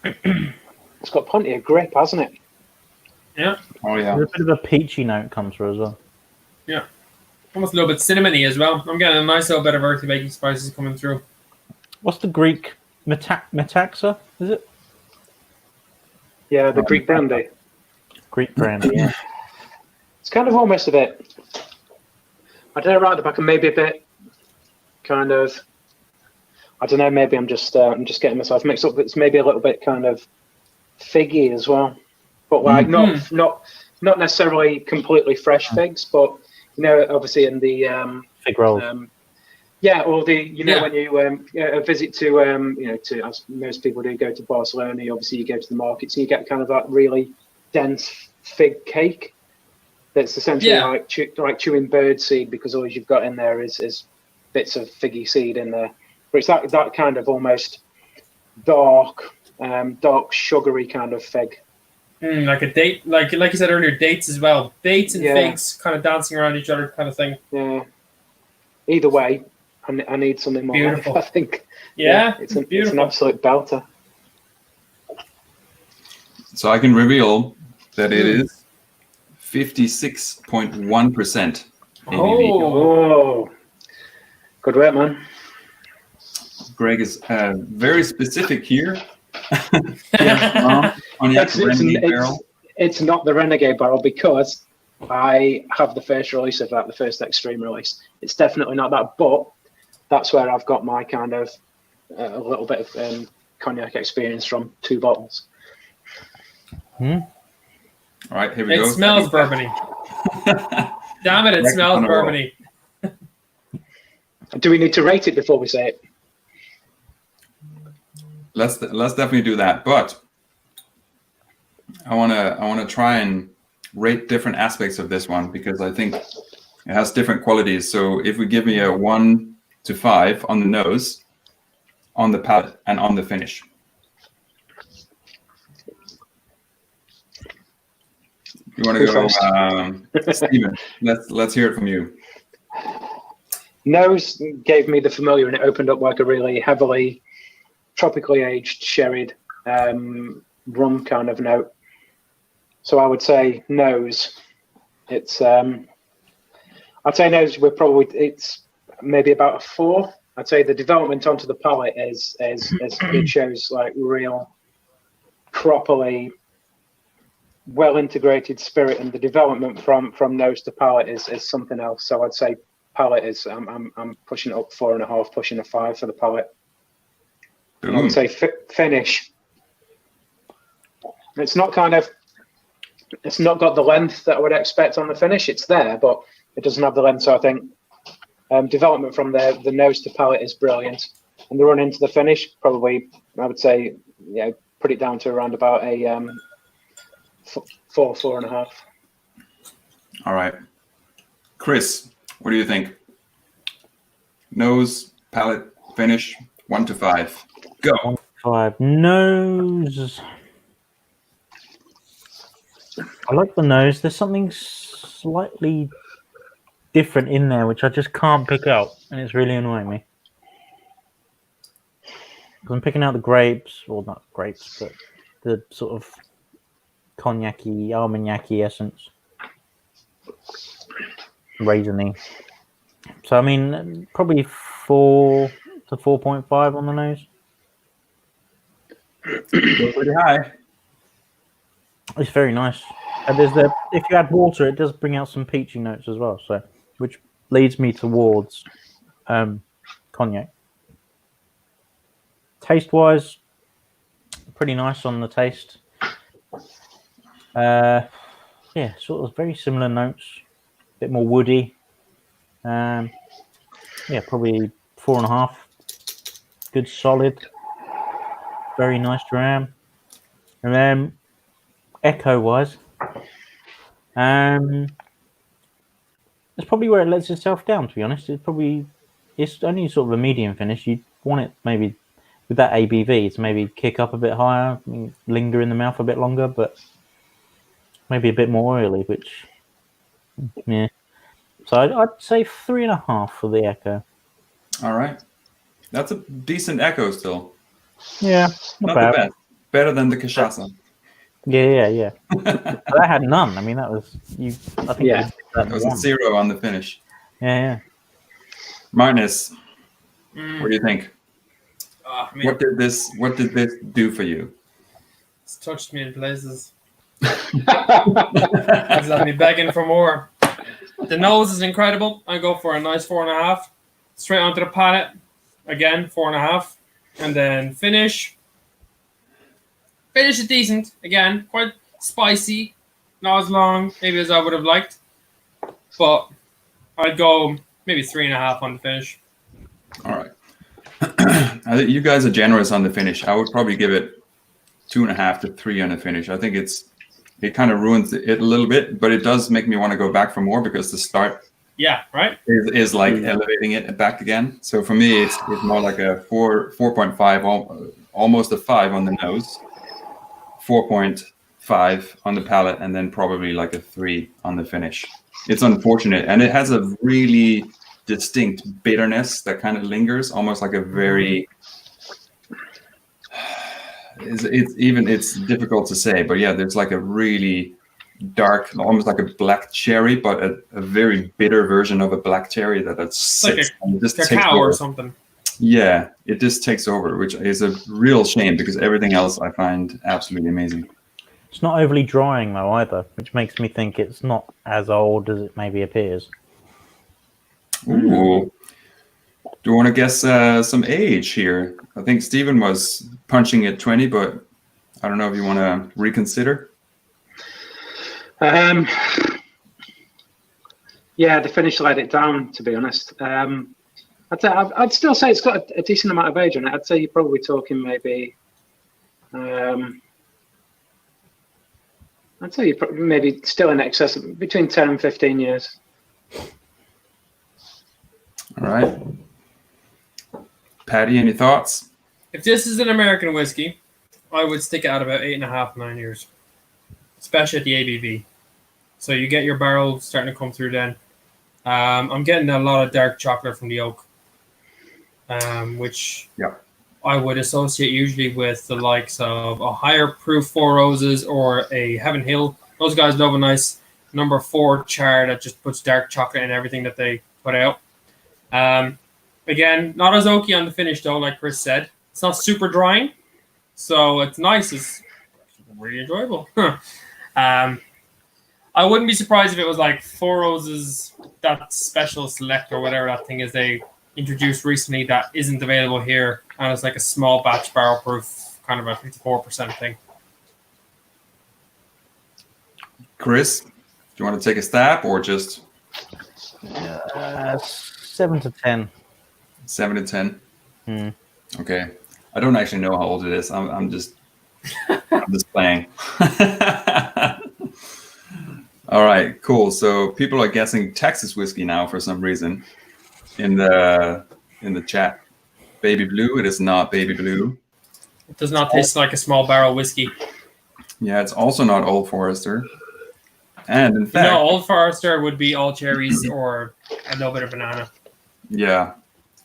It's got plenty of grip, hasn't it? Yeah, Oh, yeah. There's a bit of a peachy note comes through as well. yeah. Almost a little bit cinnamony as well. I'm getting a nice little bit of earthy baking spices coming through. What's the Greek metaxa? Is it Yeah, the Greek brandy. Greek brandy? Yeah. It's kind of almost a bit. I don't know, right at the back, and maybe a bit kind of. I don't know. Maybe I'm just getting myself mixed up. It's maybe a little bit kind of figgy as well, but like not necessarily completely fresh figs, but you know, obviously in the Fig rolls. Yeah, or when you a visit to to, as most people do, go to Barcelona. Obviously, you go to the market, so you get kind of that really dense fig cake that's essentially like chewing bird seed, because all you've got in there is bits of figgy seed in there. But it's that kind of almost dark sugary kind of fig. Like a date, like you said earlier, dates as well. Dates and figs kind of dancing around each other, kind of thing. Yeah. Either way, I need something more. Beautiful. I think. Yeah, it's an absolute belter. So I can reveal that it is 56.1% ABV. Oh, good work, man. Greg is very specific here. It's not the Renegade barrel, because I have the first release of that, the first extreme release. It's definitely not that, but that's where I've got my kind of a little bit of cognac experience from 2 bottles. All right, here we go. It smells bourbony. Damn it, it smells bourbony. Do we need to rate it before we say it? Let's definitely do that. But I wanna try and rate different aspects of this one, because I think it has different qualities. So if we give me a 1 to 5 on the nose, on the palate, and on the finish. You want to go, Stephen? Let's hear it from you. Nose gave me the familiar, and it opened up like a really heavily tropically aged sherried rum kind of note. So I would say nose. I'd say nose. It's maybe about a 4. I'd say the development onto the palate is it shows like real, properly well integrated spirit, and the development from nose to palate is something else. So I'd say palate is I'm pushing it up 4.5, pushing a 5 for the palate. I would say finish. It's not got the length that I would expect on the finish. It's there, but it doesn't have the length. So I think development from the nose to palate is brilliant, and the run into the finish, probably I would say, put it down to around about a 4.5. All right, Chris, what do you think? Nose, palate, finish, 1 to 5. Go. 1 to 5. Nose. I like the nose. There's something slightly different in there, which I just can't pick out, and it's really annoying me. I'm picking out the grapes, or not grapes, but the sort of cognac-y, armagnac-y essence. Raisiny. So, I mean, probably 4 to 4.5 on the nose. Pretty high. It's very nice. And if you add water, it does bring out some peachy notes as well. So, which leads me towards cognac. Taste-wise, pretty nice on the taste. Sort of very similar notes. A bit more woody. Probably 4.5. Good solid. Very nice dram. And then echo-wise, that's probably where it lets itself down, to be honest. It's only sort of a medium finish. You want it maybe with that ABV to maybe kick up a bit higher, linger in the mouth a bit longer, but maybe a bit more oily, which, yeah. So I'd say 3.5 for the echo. All right. That's a decent echo still. Yeah, not bad. the best. Better than the cachaça. Yeah. But I had none. I mean, that was you. I think that was a 0 on the finish. Yeah. Martinez, what do you think? What did this do for you? It's touched me in places. It's left me begging for more. The nose is incredible. I go for a nice 4.5. Straight onto the palate, again 4.5, and then finish. Finish is decent. Again, quite spicy. Not as long, maybe as I would have liked. But I'd go maybe 3.5 on the finish. All right. I think you guys are generous on the finish. I would probably give it 2.5 to 3 on the finish. I think it kind of ruins it a little bit, but it does make me want to go back for more because the start Yeah, right. is like elevating it back again. So for me, it's more like a 4.5, almost a 5 on the nose, 4.5 on the palate, and then probably like a 3 on the finish. It's unfortunate, and it has a really distinct bitterness that kind of lingers, almost like a very. It's difficult to say, but yeah, there's like a really dark, almost like a black cherry, but a very bitter version of a black cherry that sits and just takes Cacao over. or something. Yeah, it just takes over, which is a real shame because everything else I find absolutely amazing. It's not overly drying though either, which makes me think it's not as old as it maybe appears. Ooh. Do you want to guess some age here? I think Stephen was punching at 20, but I don't know if you want to reconsider. Yeah, the finish let it down, to be honest. I'd still say it's got a decent amount of age on it. I'd say you're probably talking maybe. I'd say you're maybe still in excess of between 10 and 15 years. All right. Patty, any thoughts? If this is an American whiskey, I would stick it at about 8.5, 9 years, especially at the ABV. So you get your barrel starting to come through then. I'm getting a lot of dark chocolate from the oak, which I would associate usually with the likes of a higher proof Four Roses or a Heaven Hill. Those guys love a nice number 4 char that just puts dark chocolate in everything that they put out. Again, not as oaky on the finish though, like Chris said. It's not super drying, so it's nice. It's really enjoyable. I wouldn't be surprised if it was like Four Roses, that special select or whatever that thing is they introduced recently that isn't available here, and it's like a small batch barrel proof, kind of a 54% thing. Chris, do you want to take a stab or just 7 to 10. 7 to 10? Hmm. Okay. I don't actually know how old it is. I'm just playing. All right, cool. So people are guessing Texas whiskey now for some reason in the chat. Baby Blue. It is not Baby Blue. It does not taste like a small barrel whiskey. Yeah, it's also not Old Forester. And in fact, No, Old Forester would be all cherries or a little bit of banana. yeah,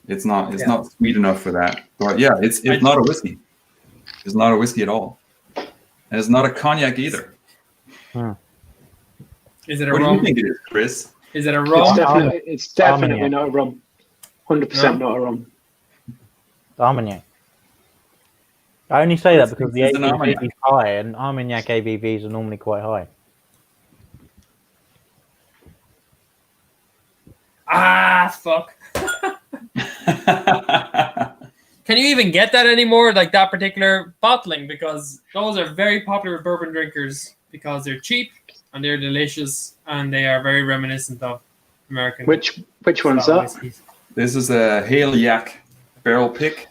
it's not sweet enough for that. But yeah, it's not a whiskey. It's not a whiskey at all, and it's not a cognac either. Is it a What do rum? you think it is, Chris? Is it a It's rum? definitely not a rum. 100% not a rum. Armagnac. I only say that because the It's an ABV Armagnac. is high, and Armagnac ABVs are normally quite high. Ah, fuck. Can you even get that anymore? Like that particular bottling? Because those are very popular with bourbon drinkers because they're cheap and they're delicious and they are very reminiscent of American. Which one's style that? whiskeys. This is a Hale Yak barrel pick.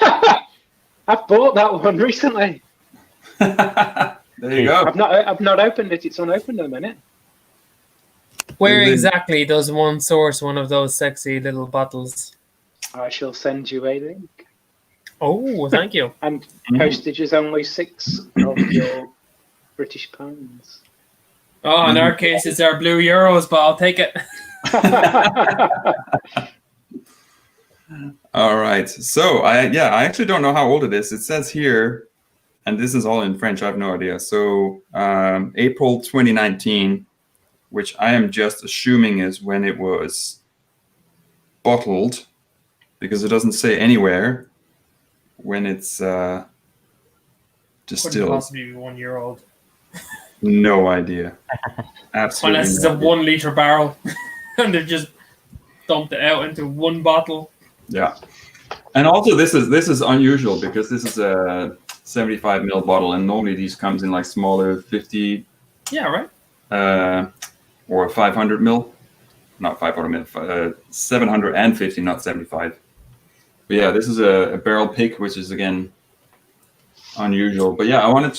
I bought that one recently. There you go. I've not opened it. It's unopened at the minute. Where And then- exactly does one source one of those sexy little bottles? I shall send you a link. Oh, thank you. And postage is only 6 of your British pounds. Oh, in our case, it's our blue euros, but I'll take it. All right. So I actually don't know how old it is. It says here, and this is all in French. I have no idea. So April 2019, which I am just assuming is when it was bottled, because it doesn't say anywhere when it's Couldn't distilled. possibly be 1 year old. No idea. Absolutely. Unless it's no a idea. 1 liter barrel and they've just dumped it out into one bottle. Yeah. And also this is unusual because this is a 75 ml bottle, and normally these comes in like smaller 50 Yeah, right. or 500 ml. not 5/4 mil, 750, not 75. But yeah, this is a barrel pick, which is again unusual. But yeah, I wanted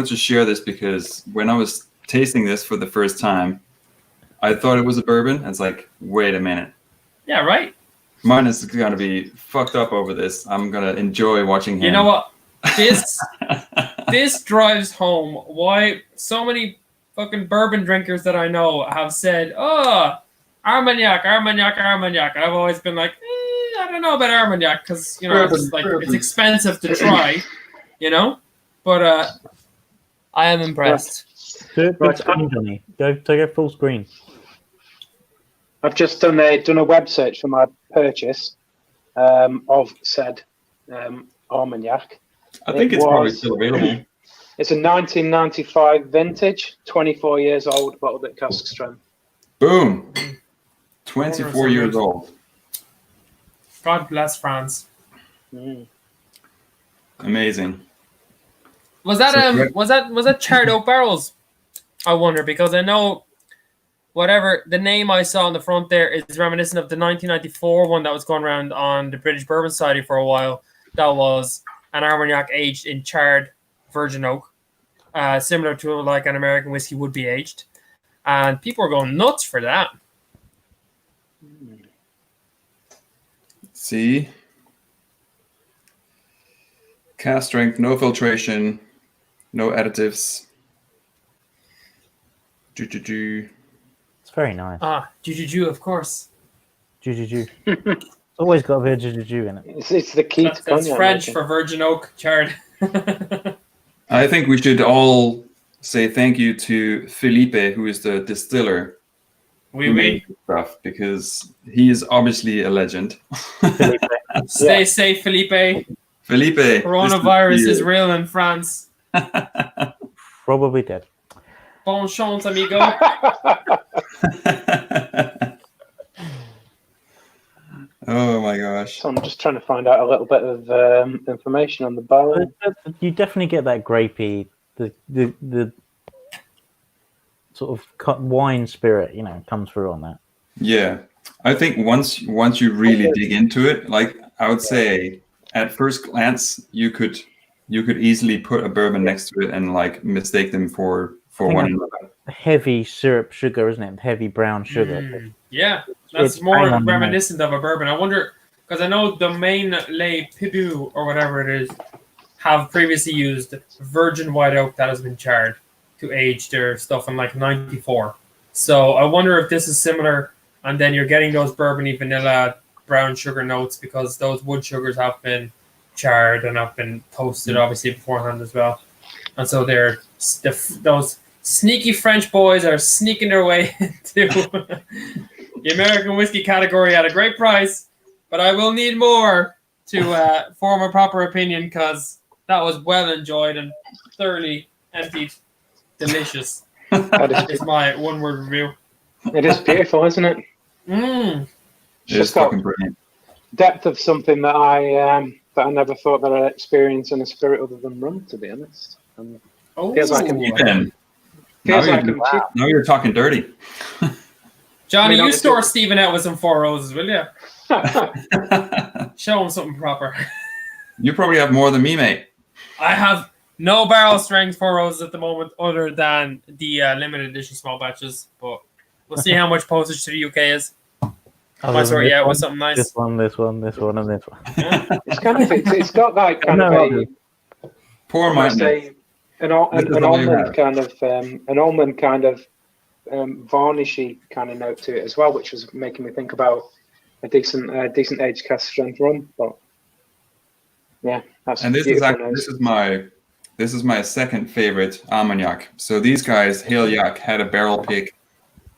to share this because when I was tasting this for the first time, I thought it was a bourbon. It's like, wait a minute, Yeah, right. mine is gonna be fucked up over this. I'm gonna enjoy watching him. You know what? This drives home why so many fucking bourbon drinkers that I know have said, "Oh, Armagnac, Armagnac, Armagnac." And I've always been like, I don't know about Armagnac because it's expensive to try, But I am impressed. Do it big screen, Johnny. Go full screen. I've just done a web search for my purchase of said Armagnac. I think it's probably still available. It's a 1995 vintage, 24 years old, bottled at cask strength. Boom. 24 years old. God bless France. Mm. Amazing. Was that charred oak barrels? I wonder, because I know whatever the name I saw on the front there is reminiscent of the 1994 one that was going around on the British Bourbon Society for a while. That was an Armagnac aged in charred virgin oak, similar to like an American whiskey would be aged, and people are going nuts for that. See, cask strength, no filtration, no additives. It's very nice. Juju, of course. Juju. It's always got a bit of juju in it. It's the key to That's cognac. French for virgin oak charred. I think we should all say thank you to Felipe, who is the distiller Oui, who oui. made this stuff, because he is obviously a legend. Stay safe, Felipe. Felipe, Coronavirus is real in France. Probably dead. Bon chance, amigo. Oh my gosh. So I'm just trying to find out a little bit of information on the barrel. You definitely get that grapey, the sort of wine spirit, comes through on that. Yeah, I think once you really dig into it, like I would say, at first glance, you could easily put a bourbon next to it and like mistake them for one another. Heavy syrup sugar, isn't it? Heavy brown sugar. Yeah, that's It's more bang on the reminiscent of a bourbon. I wonder, because I know Domaine Les Pibus, or whatever it is, have previously used virgin white oak that has been charred to age their stuff in like 94. So I wonder if this is similar, and then you're getting those bourbony vanilla brown sugar notes because those wood sugars have been charred and have been toasted obviously beforehand as well. And so those sneaky French boys are sneaking their way into the American whiskey category at a great price, but I will need more to form a proper opinion, because that was well enjoyed and thoroughly emptied. Delicious. That is my one-word review. It is beautiful, isn't it? Mm. It's fucking brilliant. Depth of something that I never thought that I'd experience in a spirit other than rum, to be honest. Feels like Ethan, feels now like now you're talking dirty. Johnny, I mean, you store Stephen out with some Four Roses, will you? Show him something proper. You probably have more than me, mate. I have no barrel strength Four Roses at the moment, other than the limited edition small batches. But we'll see how much postage to the UK is. Might sort you out with something nice. This one, and this one. Yeah. it's kind of it's got like kind of a Poor I Martin. say an almond kind of varnishy kind of note to it as well, which was making me think about a decent aged cask strength rum. But yeah, that's And this is my second favorite Armagnac. So these guys, Hale Yak, had a barrel pick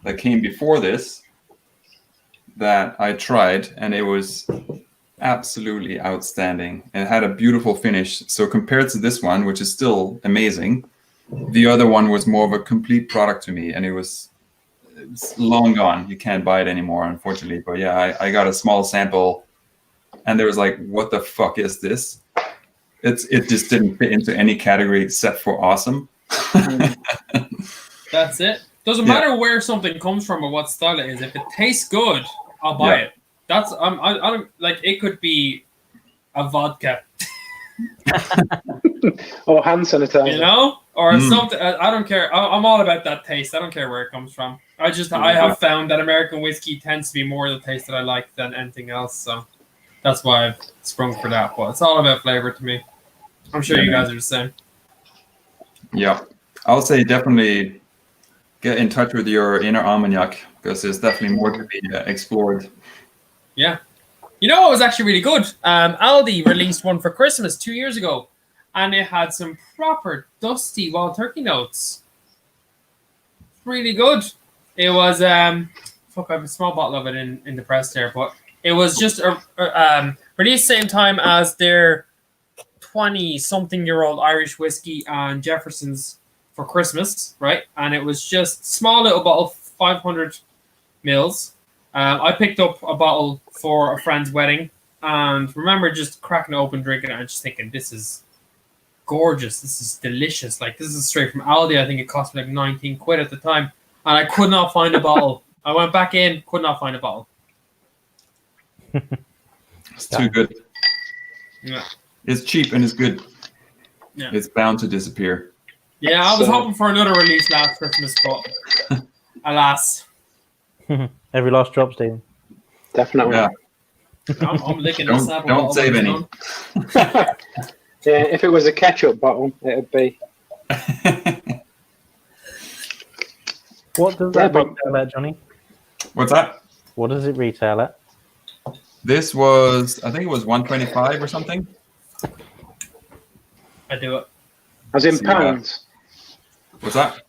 that came before this that I tried, and it was absolutely outstanding. It had a beautiful finish. So compared to this one, which is still amazing, the other one was more of a complete product to me, and it's long gone. You can't buy it anymore, unfortunately. But yeah, I got a small sample, and there was like, what the fuck is this? It just didn't fit into any category except for awesome. That's it. Doesn't Yeah. matter where something comes from or what style it is. If it tastes good, I'll buy Yeah. it. That's I don't like. It could be a vodka, Or hand sanitizer. you know, or Mm. something. I don't care. I'm all about that taste. I don't care where it comes from. I have found that American whiskey tends to be more the taste that I like than anything else. So that's why I've sprung for that. But it's all about flavor to me. I'm sure you guys are the same. Yeah, I'll say definitely get in touch with your inner Armagnac because there's definitely more to be explored. Yeah. You know what was actually really good? Aldi released one for Christmas 2 years ago, and it had some proper dusty wild turkey notes. Really good. It was fuck, I have a small bottle of it in the press there, but it was just released same time as their 20-something-year-old Irish whiskey and Jefferson's for Christmas, right? And it was just small little bottle, 500 mils. I picked up a bottle for a friend's wedding, and remember just cracking it open, drinking it, and just thinking, this is gorgeous. This is delicious. Like, this is straight from Aldi. I think it cost me like 19 quid at the time, and I could not find a bottle. I went back in, could not find a bottle. It's too good. Yeah. It's cheap and it's good. Yeah. It's bound to disappear. Yeah, I was So- hoping for another release last Christmas, but alas, Every last drop, Stephen. Definitely. Yeah. I'm licking Don't- this apple don't bottle save by the any. tongue. Yeah, if it was a ketchup bottle, it'd be. What does Yeah, that but- retail at, Johnny? What's that? What does it retail at? This was, I think it was 125 or something. I do it. As in See that. pounds. What's that?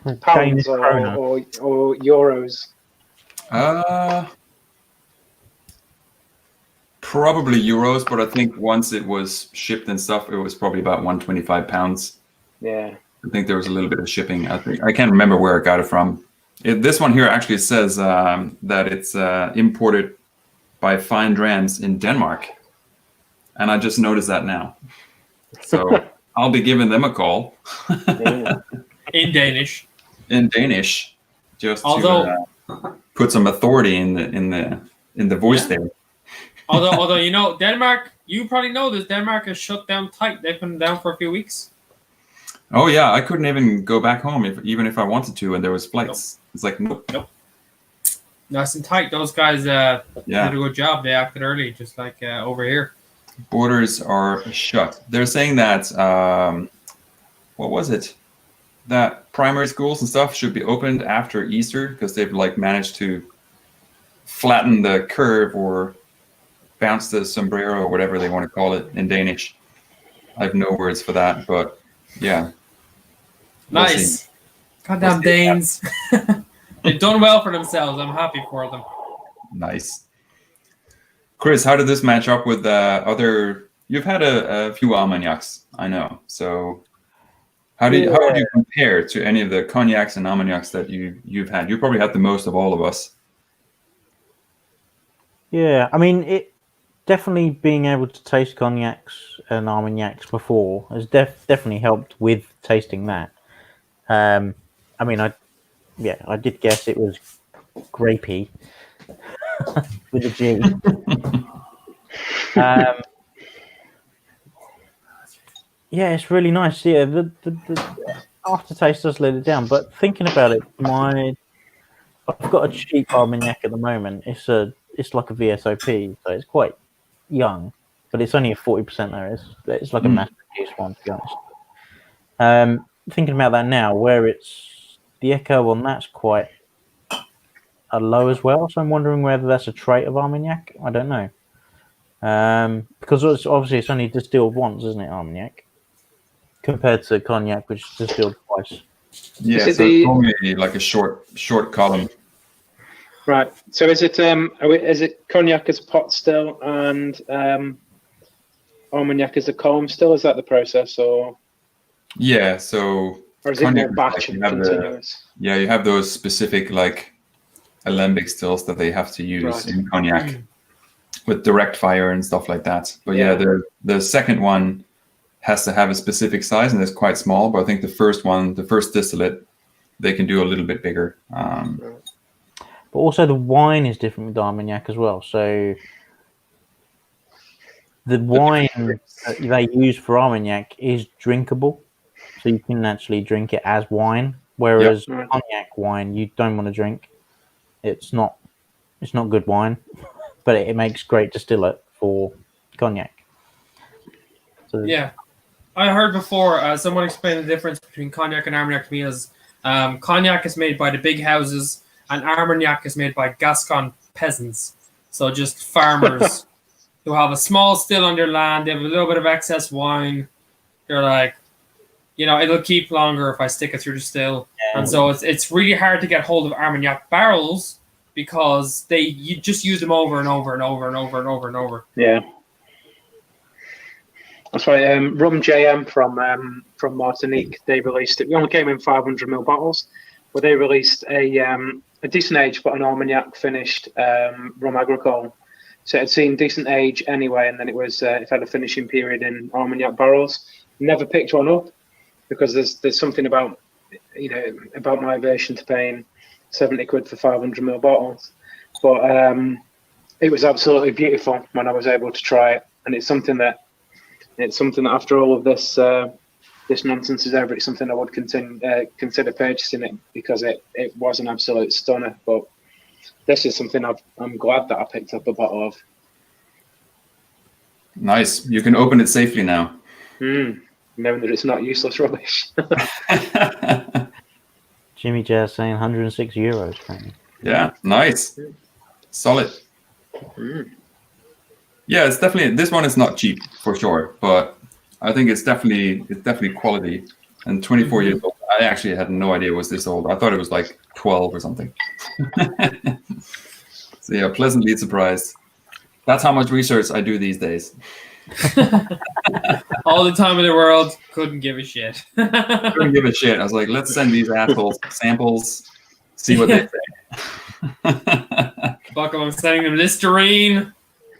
Danish Pounds or krona. euros. Probably euros, but I think once it was shipped and stuff, it was probably about 125 pounds. Yeah. I think there was a little bit of shipping. I can't remember where I got it from. This one here actually says that it's imported by Fine Drams in Denmark, and I just noticed that now. So I'll be giving them a call Yeah. In Danish. in Danish, just Although- to put some authority in the voice Yeah. there. Although you know, Denmark, you probably know this, Denmark is shut down tight. They've been down for a few weeks. Oh yeah, I couldn't even go back home even if I wanted to, and there was flights. It's like nope. Nice and tight. Those guys did Yeah, a good job. They acted early, just like over here. borders are shut. They're saying that what was it? That primary schools and stuff should be opened after Easter because they've like managed to flatten the curve or bounce the sombrero or whatever they want to call it in Danish. I have no words for that, but yeah. We'll see. Nice. Goddamn We'll see. Danes. They've done well for themselves. I'm happy for them. Nice. Chris, how did this match up with other? You've had a few Armagnacs, I know. So how would you compare to any of the cognacs and Armagnacs that you've had? You probably had the most of all of us. Yeah, I mean, it definitely being able to taste cognacs and Armagnacs before has definitely helped with tasting that. I mean, I did guess it was grapey with a G. Yeah, it's really nice. Yeah, the aftertaste does let it down. But thinking about it, I've got a cheap Armagnac at the moment. It's like a VSOP, so it's quite young, but it's only a 40% there. It's like a mass-produced one, to be honest. Thinking about that now, where it's the echo on that's quite a low as well. So I'm wondering whether that's a trait of Armagnac. I don't know. Because obviously it's only distilled once, isn't it, Armagnac? Compared to cognac, which is distilled twice. Yeah, Is it so the- it's only like a short column. Right. So is it cognac as a pot still and Armagnac as a column still? Is that the process, or Yeah, so is it Cognac more is batch like and you have the- continuous? yeah, you have those specific like alembic stills that they have to use Right. in cognac with direct fire and stuff like that. But yeah, the second one has to have a specific size and it's quite small. But I think the first distillate they can do a little bit bigger. But also the wine is different with Armagnac as well. So the wine that they use for Armagnac is drinkable, so you can actually drink it as wine. Whereas cognac wine, you don't want to drink. It's not good wine, but it makes great distillate for cognac. So, Yeah, I heard before someone explained the difference between cognac and Armagnac to me as cognac is made by the big houses and Armagnac is made by Gascon peasants. So just farmers who have a small still on their land. They have a little bit of excess wine. They're like, it'll keep longer if I stick it through the still. Yeah. And so it's really hard to get hold of Armagnac barrels because you just use them over and over and over and over and over and over. Yeah. That's why Rum JM from Martinique, they released it. We only came in 500ml bottles, but they released a decent age but an Armagnac finished rum agricole. So it had seen decent age anyway, and then it had a finishing period in Armagnac barrels. Never picked one up because there's something about my aversion to paying 70 quid for 500ml bottles. But it was absolutely beautiful when I was able to try it, and it's something that after all of this nonsense is over, it's something I would consider purchasing it because it was an absolute stunner. But this is something I'm glad that I picked up a bottle of. Nice. You can open it safely now. Knowing that it's not useless rubbish. Jimmy Jazz saying €106. Apparently. Yeah, nice. Solid. Yeah, it's definitely, this one is not cheap for sure, but I think it's definitely quality. And 24 years old, I actually had no idea it was this old. I thought it was like 12 or something. So yeah, pleasantly surprised. That's how much research I do these days. All the time in the world, couldn't give a shit. Couldn't give a shit. I was like, let's send these assholes samples, see what they say. Buckle, I'm sending them Listerine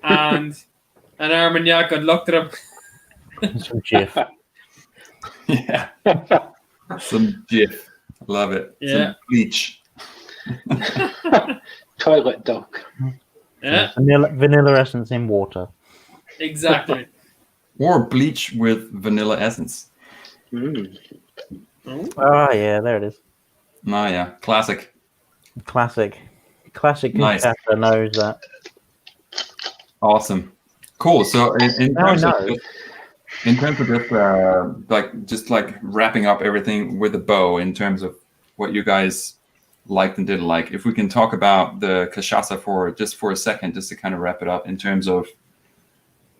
and an Armagnac. I'd looked it up. Some Jif. Yeah. Some Jif. Love it. Yeah. Some bleach. Toilet duck. Yeah. Vanilla essence in water. Exactly. Or bleach with vanilla essence. Oh yeah, there it is. Oh yeah, classic. Classic Nice. Kinshasa knows that. Awesome. Cool. So in terms of just like wrapping up everything with a bow in terms of what you guys liked and didn't like, if we can talk about the cachaça for a second, just to kind of wrap it up in terms of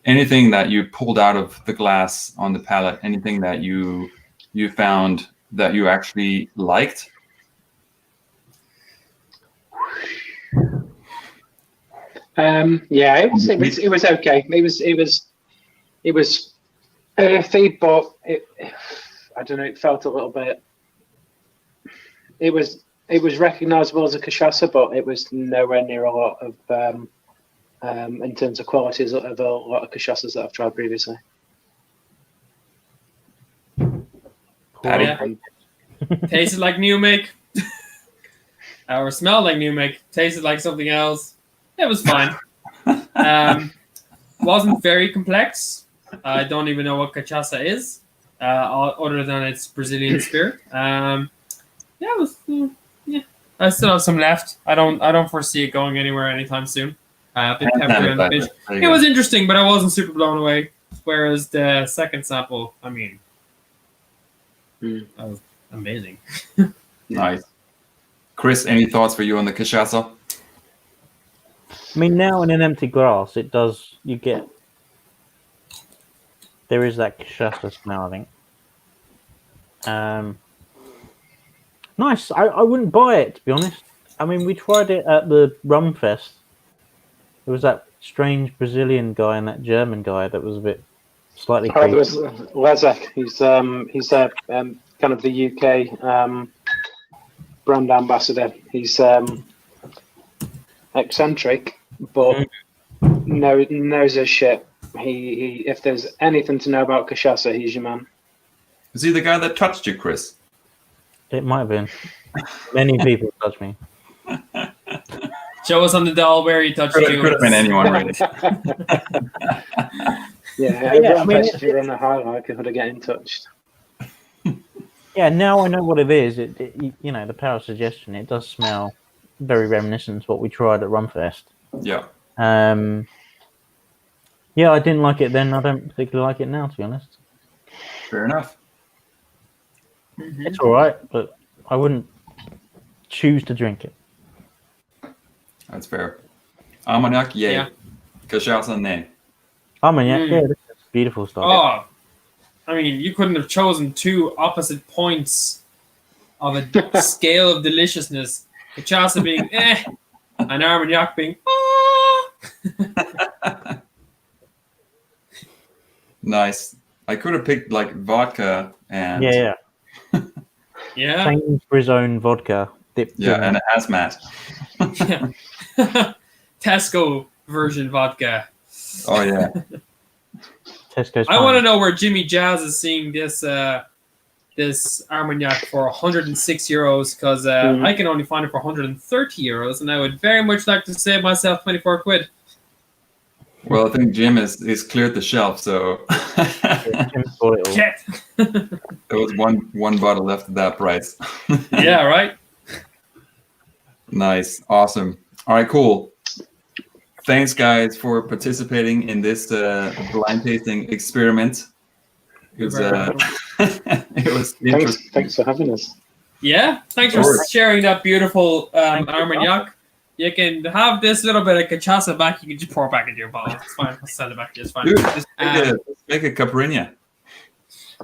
anything that you pulled out of the glass on the palate, anything that you found that you actually liked. Yeah, it was okay. It was earthy, but I don't know. It felt a little bit. It was recognisable as a cachaça, but it was nowhere near a lot of in terms of qualities of a lot of cachaças that I've tried previously. Yeah. Tasted like new make, or smelled like new make. Tasted like something else. It was fine. Wasn't very complex. I don't even know what cachaça is, other than its Brazilian spirit. Yeah, it was. Yeah, I still have some left. I don't foresee it going anywhere anytime soon. A bit peppery on the fish. It was interesting, but I wasn't super blown away. Whereas the second sample, I mean, that was amazing. Nice. Chris, any thoughts for you on the cachaça? I mean, now in an empty glass, there is that cachaça smell, I think. Nice. I wouldn't buy it, to be honest. I mean, we tried it at the Rum Fest. There was that strange Brazilian guy and that German guy that was a bit slightly creepy. It was Lezek. He's kind of the UK brand ambassador. He's eccentric, but knows his shit. He if there's anything to know about cachaça, he's your man. Is he the guy that touched you, Chris? It might have been. Many people touched me. Show us on the doll where he touched you. Could have been anyone, really. Yeah, I mean, if you're on the highlight, could have get in touch. Yeah, now I know what it is. You know, the power of suggestion. It does smell very reminiscent to what we tried at Runfest. Yeah. Yeah, I didn't like it then. I don't particularly like it now, to be honest. Fair enough. It's all right, but I wouldn't choose to drink it. That's fair. Armagnac, yay. Yeah. Cachaça, nay. Yeah, this is beautiful stuff. Oh, I mean, you couldn't have chosen two opposite points of a scale of deliciousness. Cachaça being and Armagnac being Nice. I could have picked like vodka and Yeah. Sainsbury's own vodka dipped in. and a hazmat. Tesco version vodka. Oh yeah. Tesco's. I want to know where Jimmy Jazz is seeing this this Armagnac for 106 euros because I can only find it for 130 euros, and I would very much like to save myself 24 quid. Well, I think Jim is cleared the shelf, so Shit. there was one bottle left at that price. Yeah, right. Nice, awesome. All right, cool. Thanks, guys, for participating in this blind tasting experiment. It was, it was interesting. Thanks for having us. Yeah, thanks for sharing that beautiful Armagnac. You can have this little bit of cachaça back. You can just pour it back into your bottle. It's fine. I'll send it back to you. It's fine. Dude, just make a caipirinha.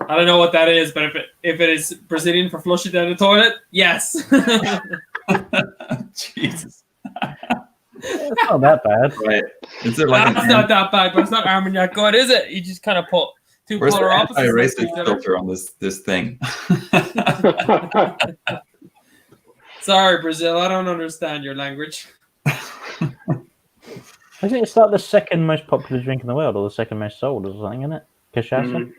I don't know what that is, but if it is Brazilian for flush it down the toilet, yes. Jesus. It's not that bad. Right. Is it like That's not that bad, but it's not Armagnac good, is it? You just kind of put two where's polar the opposites. anti-racist filter on this thing? Sorry, Brazil. I don't understand your language. It's like the second most popular drink in the world, or the second most sold, or something, isn't it? Cachaça.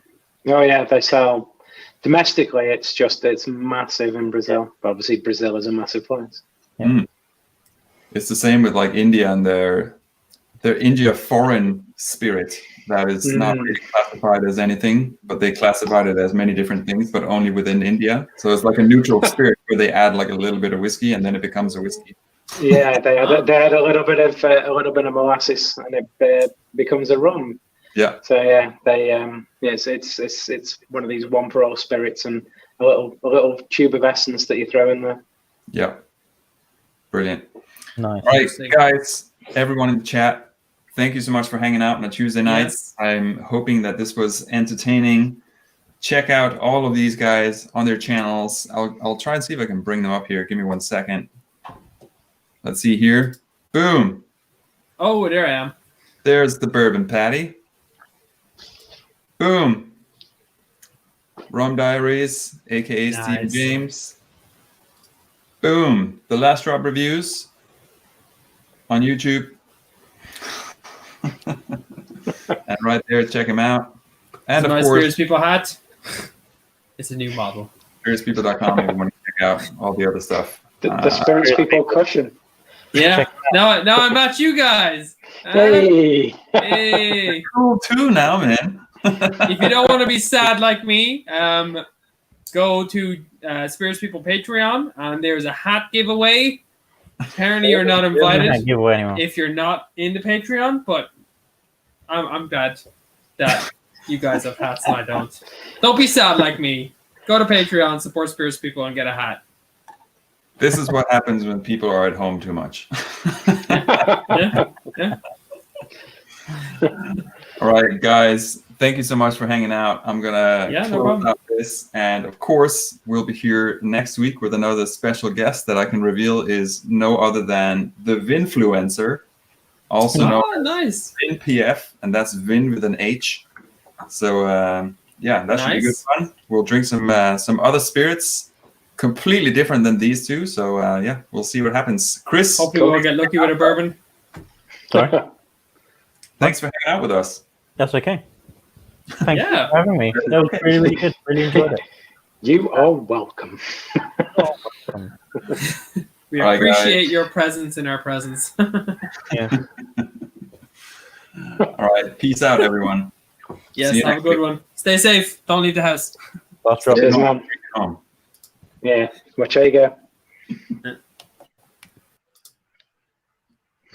Oh yeah, they sell domestically. It's massive in Brazil. But obviously, Brazil is a massive place. Yeah. Mm. It's the same with like India and their India foreign spirit that is not really classified as anything, but they classified it as many different things, but only within India. So it's like a neutral spirit where they add like a little bit of whiskey and then it becomes a whiskey. Yeah, they add a little bit of molasses and it becomes a rum. Yeah. So yeah, it's one of these one for all spirits and a little tube of essence that you throw in there. Yeah. Brilliant. Nice. All right, guys, everyone in the chat, thank you so much for hanging out on a Tuesday night. Yes. I'm hoping that this was entertaining. Check out all of these guys on their channels. I'll try and see if I can bring them up here. Give me 1 second. Let's see here. Boom. Oh, there I am. There's the Bourbon Patty. Boom. Rum Diaries, aka Nice. Stephen James. Boom. The Last Drop Reviews on YouTube. And right there, check him out. And It's a of nice course, Spirits People hat. It's a new model. spiritspeople.com if you want to check out all the other stuff. The Spirits People cushion. Yeah. Now I match you guys. Hey. Hey. Cool too now, man. If you don't want to be sad like me, go to Spirits People Patreon, and there's a hat giveaway. Apparently, you're not invited Give away anymore. if you're not in the Patreon, but I'm glad that you guys have hats and I don't. Don't be sad like me. Go to Patreon, support Spirits People, and get a hat. This is what happens when people are at home too much. Yeah. Yeah. All right, guys. Thank you so much for hanging out. I'm gonna Yeah, no close problem. out this, and of course, we'll be here next week with another special guest that I can reveal is no other than the Vinfluencer, also known Oh, nice. as VinPF, and that's Vin with an H. So yeah, that should be good Nice. fun. We'll drink some other spirits, completely different than these two. So yeah, we'll see what happens. Chris, Hopefully, we'll get lucky with a bourbon. Sorry, thanks for hanging out with us. that's okay. Thank you Yeah. for having me. That was really, really good. Really enjoyed it. You are welcome. welcome. We All right, appreciate guys. your presence in our presence. Yeah. All right. Peace out, everyone. Yes, See you have a next good week. one. Stay safe. Don't leave the house. Last drop. Cheers, no. man. Um, Yeah, watch how you go.